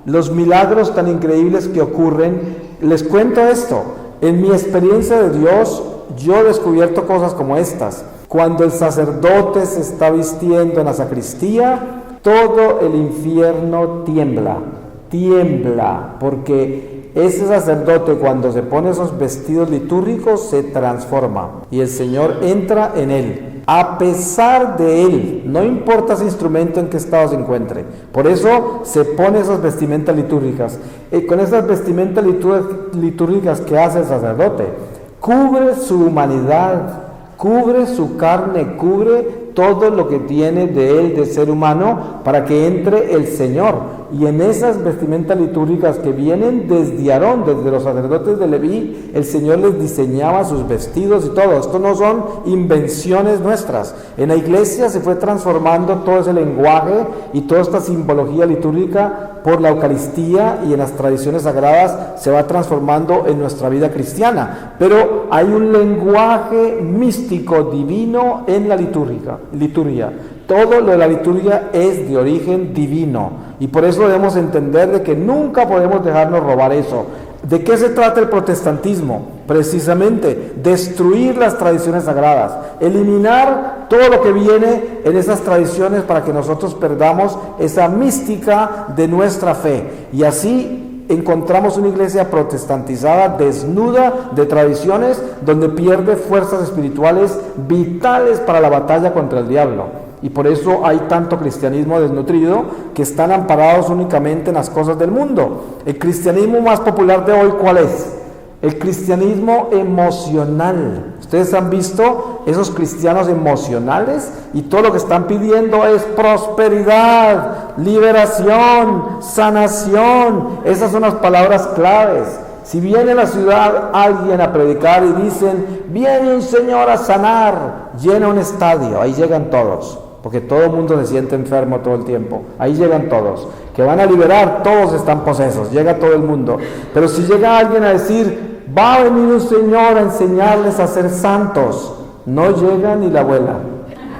los milagros tan increíbles que ocurren. Les cuento esto, en mi experiencia de Dios, yo he descubierto cosas como estas. Cuando el sacerdote se está vistiendo en la sacristía, todo el infierno tiembla, porque ese sacerdote cuando se pone esos vestidos litúrgicos se transforma y el Señor entra en él. A pesar de él, no importa ese instrumento en qué estado se encuentre. Por eso se pone esas vestimentas litúrgicas. Con esas vestimentas litúrgicas que hace el sacerdote, cubre su humanidad, cubre su carne, cubre todo lo que tiene de él, de ser humano, para que entre el Señor. Y en esas vestimentas litúrgicas que vienen desde Aarón, desde los sacerdotes de Leví, el Señor les diseñaba sus vestidos y todo. Esto no son invenciones nuestras. En la iglesia se fue transformando todo ese lenguaje y toda esta simbología litúrgica por la Eucaristía, y en las tradiciones sagradas se va transformando en nuestra vida cristiana. Pero hay un lenguaje místico divino en la liturgia. Todo lo de la liturgia es de origen divino, y por eso debemos entender de que nunca podemos dejarnos robar eso. ¿De qué se trata el protestantismo? Precisamente destruir las tradiciones sagradas, eliminar todo lo que viene en esas tradiciones para que nosotros perdamos esa mística de nuestra fe, y así encontramos una iglesia protestantizada, desnuda de tradiciones, donde pierde fuerzas espirituales vitales para la batalla contra el diablo. Y por eso hay tanto cristianismo desnutrido, que están amparados únicamente en las cosas del mundo. El cristianismo más popular de hoy, ¿cuál es? El cristianismo emocional. Ustedes han visto esos cristianos emocionales, y todo lo que están pidiendo es prosperidad, liberación, sanación. Esas son las palabras claves. Si viene a la ciudad alguien a predicar y dicen, viene un Señor a sanar, llena un estadio, ahí llegan todos, porque todo el mundo se siente enfermo todo el tiempo, ahí llegan todos. Que van a liberar, todos están posesos, llega todo el mundo. Pero si llega alguien a decir, va a venir un Señor a enseñarles a ser santos, no llega ni la abuela,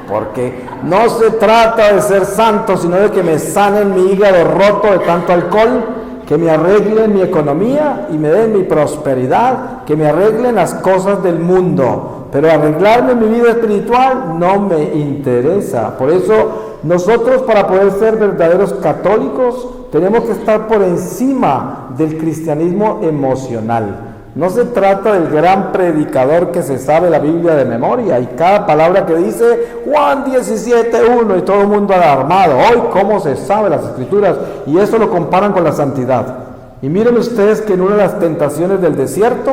porque no se trata de ser santo, sino de que me sanen mi hígado roto de tanto alcohol, que me arreglen mi economía y me den mi prosperidad, que me arreglen las cosas del mundo, pero arreglarme mi vida espiritual no me interesa. Por eso nosotros, para poder ser verdaderos católicos, tenemos que estar por encima del cristianismo emocional. No se trata del gran predicador que se sabe la Biblia de memoria y cada palabra que dice Juan 17:1 y todo el mundo alarmado. Hoy, ¿cómo se sabe las Escrituras? Y eso lo comparan con la santidad. Y miren ustedes que en una de las tentaciones del desierto,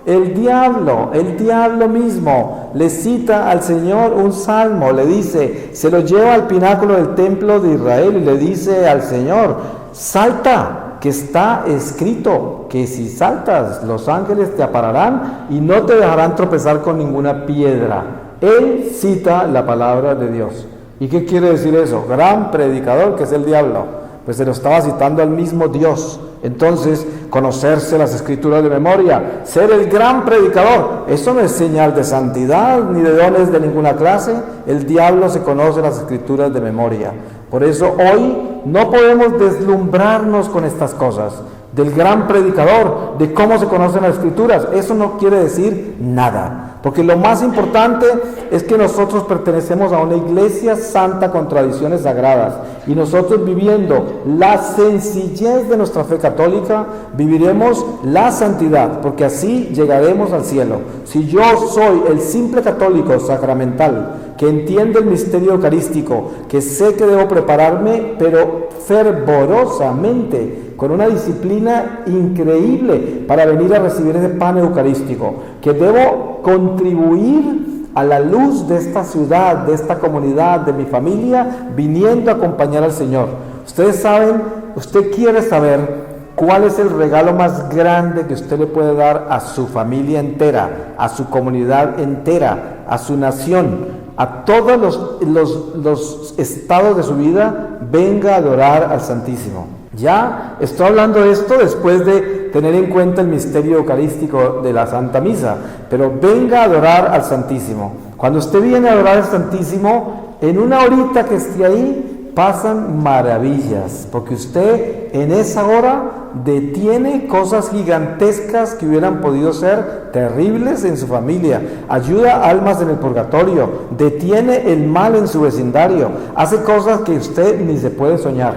el diablo mismo le cita al Señor un salmo, le dice, se lo lleva al pináculo del templo de Israel y le dice al Señor, salta, que está escrito que si saltas los ángeles te ampararán y no te dejarán tropezar con ninguna piedra. Él cita la palabra de Dios. ¿Y qué quiere decir eso? Gran predicador, que es el diablo, pues se lo estaba citando al mismo Dios. Entonces, conocerse las Escrituras de memoria, ser el gran predicador, eso no es señal de santidad ni de dones de ninguna clase. El diablo se conoce las Escrituras de memoria. Por eso hoy no podemos deslumbrarnos con estas cosas del gran predicador, de cómo se conocen las Escrituras. Eso no quiere decir nada, porque lo más importante es que nosotros pertenecemos a una iglesia santa con tradiciones sagradas, y nosotros, viviendo la sencillez de nuestra fe católica, viviremos la santidad, porque así llegaremos al cielo. Si yo soy el simple católico sacramental que entiende el misterio eucarístico, que sé que debo prepararme, pero fervorosamente, con una disciplina increíble para venir a recibir ese pan eucarístico, que debo contribuir a la luz de esta ciudad, de esta comunidad, de mi familia, viniendo a acompañar al Señor. Ustedes saben, usted quiere saber ¿Cuál es el regalo más grande que usted le puede dar a su familia entera, a su comunidad entera, a su nación, a todos los estados de su vida? Venga a adorar al Santísimo. Ya estoy hablando de esto después de tener en cuenta el misterio eucarístico de la Santa Misa, pero venga a adorar al Santísimo. Cuando usted viene a adorar al Santísimo, en una horita que esté ahí, pasan maravillas, porque usted en esa hora detiene cosas gigantescas que hubieran podido ser terribles en su familia, ayuda a almas en el purgatorio, detiene el mal en su vecindario, hace cosas que usted ni se puede soñar.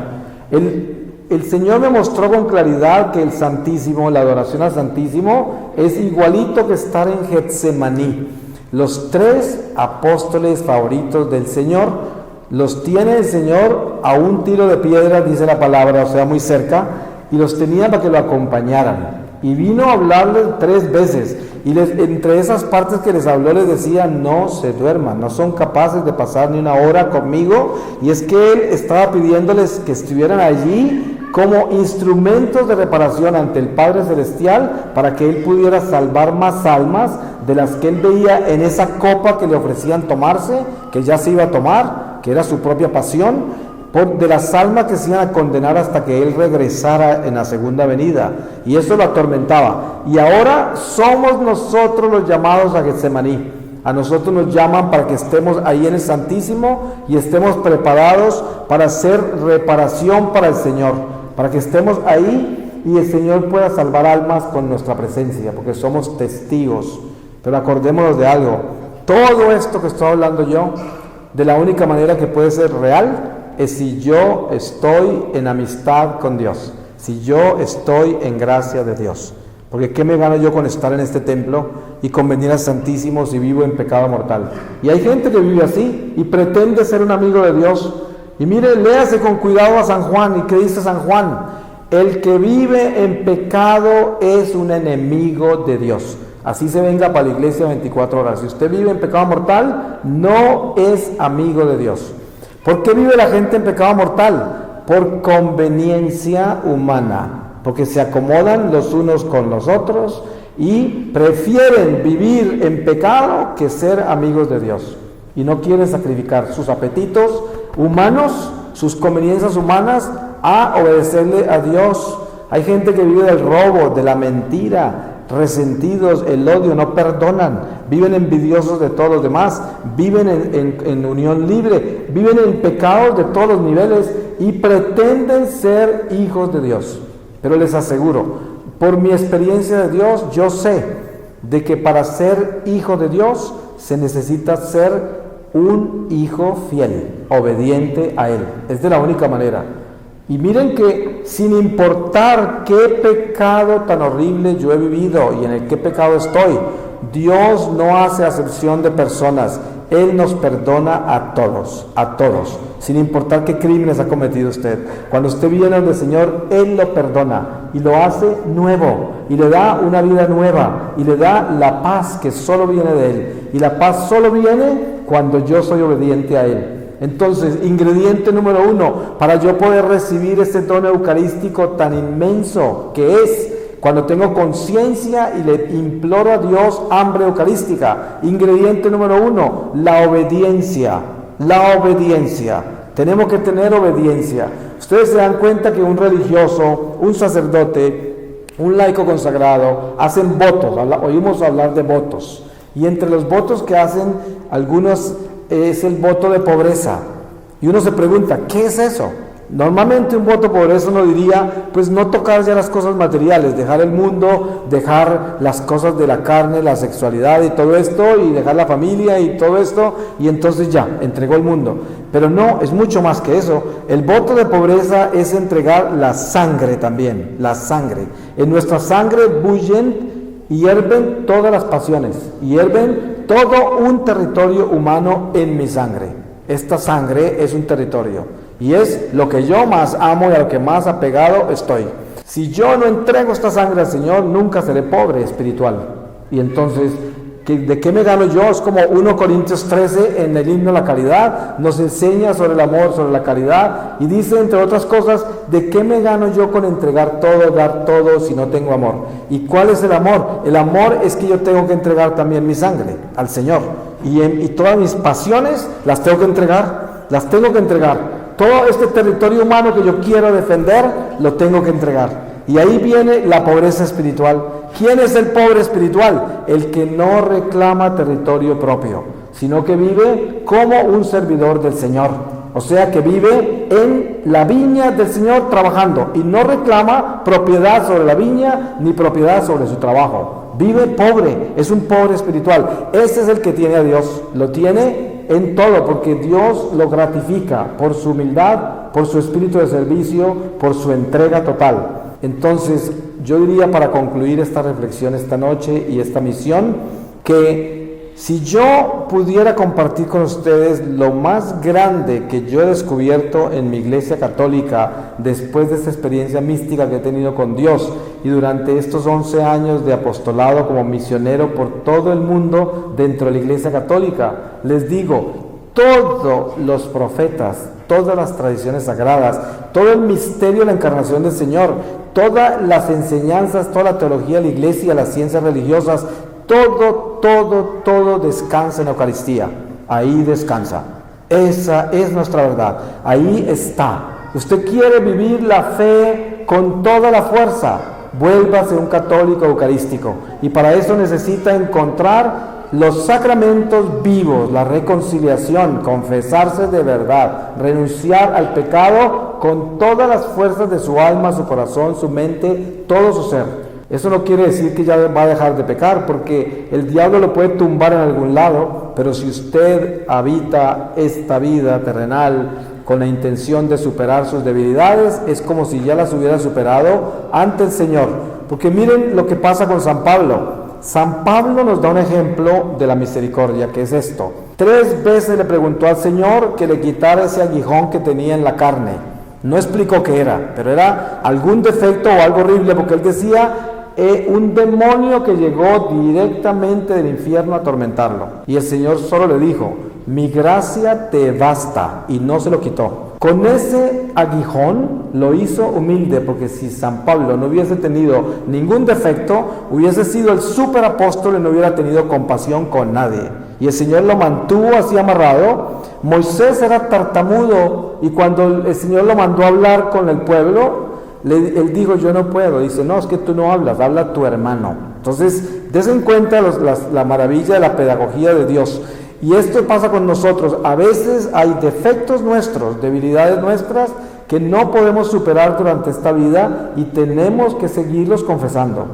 El Señor me mostró con claridad que el Santísimo, la adoración al Santísimo, es igualito que estar en Getsemaní. Los 3 apóstoles favoritos del Señor los tiene el Señor a un tiro de piedra, dice la palabra, o sea, muy cerca, y los tenía para que lo acompañaran. Y vino a hablarles 3 veces, y entre esas partes que les habló les decía: no se duerman, no son capaces de pasar ni una hora conmigo. Y es que Él estaba pidiéndoles que estuvieran allí como instrumentos de reparación ante el Padre Celestial, para que Él pudiera salvar más almas de las que Él veía en esa copa que le ofrecían tomarse, que ya se iba a tomar, que era su propia pasión, de las almas que se iban a condenar hasta que Él regresara en la segunda venida. Y eso lo atormentaba. Y ahora somos nosotros los llamados a Getsemaní. A nosotros nos llaman para que estemos ahí en el Santísimo y estemos preparados para hacer reparación para el Señor, para que estemos ahí y el Señor pueda salvar almas con nuestra presencia, porque somos testigos. Pero acordémonos de algo: todo esto que estoy hablando yo, de la única manera que puede ser real es si yo estoy en amistad con Dios, si yo estoy en gracia de Dios. Porque ¿qué me gano yo con estar en este templo y con venir al Santísimo si vivo en pecado mortal? Y hay gente que vive así y pretende ser un amigo de Dios. Y mire, léase con cuidado a San Juan. ¿Y qué dice San Juan? El que vive en pecado es un enemigo de Dios. Así se venga para la iglesia 24 horas. Si usted vive en pecado mortal, no es amigo de Dios. ¿Por qué vive la gente en pecado mortal? Por conveniencia humana. Porque se acomodan los unos con los otros y prefieren vivir en pecado que ser amigos de Dios. Y no quieren sacrificar sus apetitos humanos, sus conveniencias humanas, a obedecerle a Dios. Hay gente que vive del robo, de la mentira, resentidos, el odio, no perdonan, viven envidiosos de todos los demás, viven en unión libre, viven en pecados de todos los niveles y pretenden ser hijos de Dios. Pero les aseguro, por mi experiencia de Dios, yo sé de que para ser hijo de Dios se necesita ser un hijo fiel, obediente a Él. Es de la única manera. Y miren que sin importar qué pecado tan horrible yo he vivido y en el qué pecado estoy, Dios no hace acepción de personas. Él nos perdona a todos, sin importar qué crímenes ha cometido usted. Cuando usted viene al Señor, Él lo perdona y lo hace nuevo, y le da una vida nueva, y le da la paz que solo viene de Él. Y la paz solo viene cuando yo soy obediente a Él. Entonces, ingrediente número 1, para yo poder recibir este don eucarístico tan inmenso que es, cuando tengo conciencia y le imploro a Dios hambre eucarística. Ingrediente número 1, la obediencia. La obediencia. Tenemos que tener obediencia. Ustedes se dan cuenta que un religioso, un sacerdote, un laico consagrado, hacen votos. Oímos hablar de votos. Y entre los votos que hacen algunos es el voto de pobreza. Y uno se pregunta, ¿qué es eso? Normalmente un voto por eso uno diría, pues no tocar ya las cosas materiales, dejar el mundo, dejar las cosas de la carne, la sexualidad y todo esto, y dejar la familia y todo esto, y entonces ya, entregó el mundo. Pero no, es mucho más que eso. El voto de pobreza es entregar la sangre también, la sangre. En nuestra sangre bullen y hierven todas las pasiones, y hierven todo un territorio humano en mi sangre. Esta sangre es un territorio. Y es lo que yo más amo y a lo que más apegado estoy. Si yo no entrego esta sangre al Señor, nunca seré pobre espiritual. Y entonces, ¿De qué me gano yo? Es como 1 Corintios 13 en el himno a la caridad, nos enseña sobre el amor, sobre la caridad, y dice, entre otras cosas, ¿de qué me gano yo con entregar todo, dar todo, si no tengo amor? ¿Y cuál es el amor? El amor es que yo tengo que entregar también mi sangre al Señor, y todas mis pasiones las tengo que entregar, todo este territorio humano que yo quiero defender, lo tengo que entregar. Y ahí viene la pobreza espiritual. ¿Quién es el pobre espiritual? El que no reclama territorio propio, sino que vive como un servidor del Señor. O sea, que vive en la viña del Señor trabajando y no reclama propiedad sobre la viña ni propiedad sobre su trabajo. Vive pobre, es un pobre espiritual. Ese es el que tiene a Dios, lo tiene en todo, porque Dios lo gratifica por su humildad, por su espíritu de servicio, por su entrega total. Entonces, yo diría, para concluir esta reflexión esta noche y esta misión, que si yo pudiera compartir con ustedes lo más grande que yo he descubierto en mi iglesia católica después de esta experiencia mística que he tenido con Dios y durante estos 11 años de apostolado como misionero por todo el mundo dentro de la iglesia católica, les digo, todos los profetas, todas las tradiciones sagradas, todo el misterio de la encarnación del Señor, todas las enseñanzas, toda la teología de la iglesia, las ciencias religiosas, todo descansa en la Eucaristía. Ahí descansa. Esa es nuestra verdad. Ahí está. Usted quiere vivir la fe con toda la fuerza, vuélvase un católico eucarístico. Y para eso necesita encontrar los sacramentos vivos, la reconciliación, confesarse de verdad, renunciar al pecado con todas las fuerzas de su alma, su corazón, su mente, todo su ser. Eso no quiere decir que ya va a dejar de pecar, porque el diablo lo puede tumbar en algún lado, pero si usted habita esta vida terrenal con la intención de superar sus debilidades, es como si ya las hubiera superado ante el Señor. Porque miren lo que pasa con San Pablo. San Pablo nos da un ejemplo de la misericordia, que es esto. 3 veces le preguntó al Señor que le quitara ese aguijón que tenía en la carne. No explicó qué era, pero era algún defecto o algo horrible, porque él decía un demonio que llegó directamente del infierno a atormentarlo. Y el Señor solo le dijo, mi gracia te basta, y no se lo quitó. Con ese aguijón lo hizo humilde, porque si San Pablo no hubiese tenido ningún defecto, hubiese sido el superapóstol y no hubiera tenido compasión con nadie. Y el Señor lo mantuvo así amarrado. Moisés era tartamudo y cuando el Señor lo mandó a hablar con el pueblo, él dijo, yo no puedo. Dice, no, es que tú no hablas, habla tu hermano. Entonces, des en cuenta la maravilla de la pedagogía de Dios. Y esto pasa con nosotros. A veces hay defectos nuestros, debilidades nuestras que no podemos superar durante esta vida y tenemos que seguirlos confesando.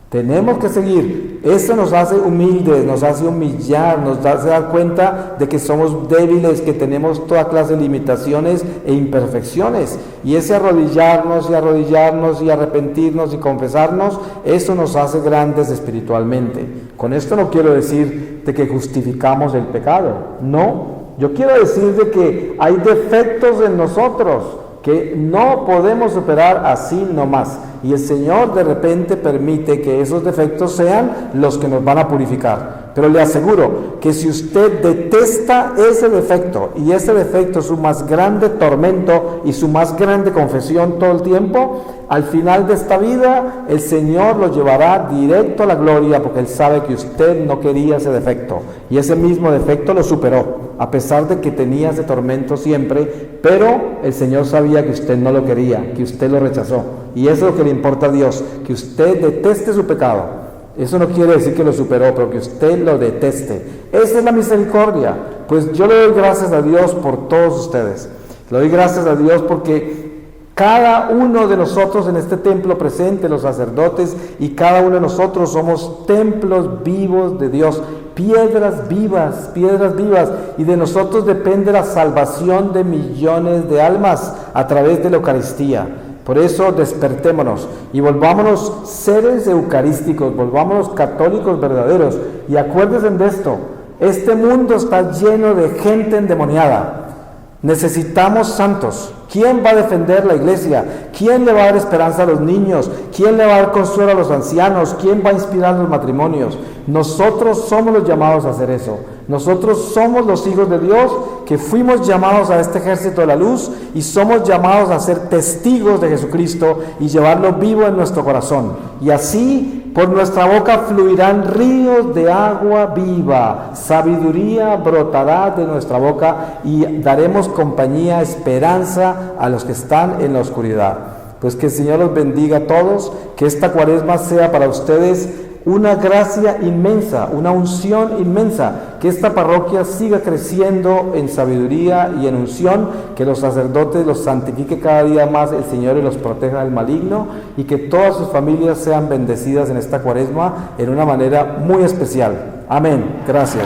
Tenemos que seguir. Eso nos hace humildes, nos hace humillar, nos hace dar cuenta de que somos débiles, que tenemos toda clase de limitaciones e imperfecciones. Y ese arrodillarnos y arrepentirnos y confesarnos, eso nos hace grandes espiritualmente. Con esto no quiero decir de que justificamos el pecado, no. Yo quiero decir de que hay defectos en nosotros que no podemos superar así nomás. Y el Señor de repente permite que esos defectos sean los que nos van a purificar. Pero le aseguro que si usted detesta ese defecto, y ese defecto es su más grande tormento y su más grande confesión todo el tiempo, al final de esta vida el Señor lo llevará directo a la gloria, porque Él sabe que usted no quería ese defecto. Y ese mismo defecto lo superó, a pesar de que tenía ese tormento siempre, pero el Señor sabía que usted no lo quería, que usted lo rechazó. Y eso es lo que le importa a Dios, que usted deteste su pecado. Eso no quiere decir que lo superó, pero que usted lo deteste. Esa es la misericordia. Pues yo le doy gracias a Dios por todos ustedes. Le doy gracias a Dios porque cada uno de nosotros en este templo presente, los sacerdotes, y cada uno de nosotros somos templos vivos de Dios, piedras vivas, y de nosotros depende la salvación de millones de almas a través de la Eucaristía. Por eso despertémonos y volvámonos seres eucarísticos, volvámonos católicos verdaderos. Y acuérdense de esto, este mundo está lleno de gente endemoniada. Necesitamos santos. ¿Quién va a defender la iglesia? ¿Quién le va a dar esperanza a los niños? ¿Quién le va a dar consuelo a los ancianos? ¿Quién va a inspirar los matrimonios? Nosotros somos los llamados a hacer eso. Nosotros somos los hijos de Dios que fuimos llamados a este ejército de la luz y somos llamados a ser testigos de Jesucristo y llevarlo vivo en nuestro corazón. Y así por nuestra boca fluirán ríos de agua viva, sabiduría brotará de nuestra boca y daremos compañía, esperanza a los que están en la oscuridad. Pues que el Señor los bendiga a todos, que esta cuaresma sea para ustedes una gracia inmensa, una unción inmensa, que esta parroquia siga creciendo en sabiduría y en unción, que los sacerdotes los santifique cada día más el Señor y los proteja del maligno, y que todas sus familias sean bendecidas en esta cuaresma en una manera muy especial. Amén. Gracias.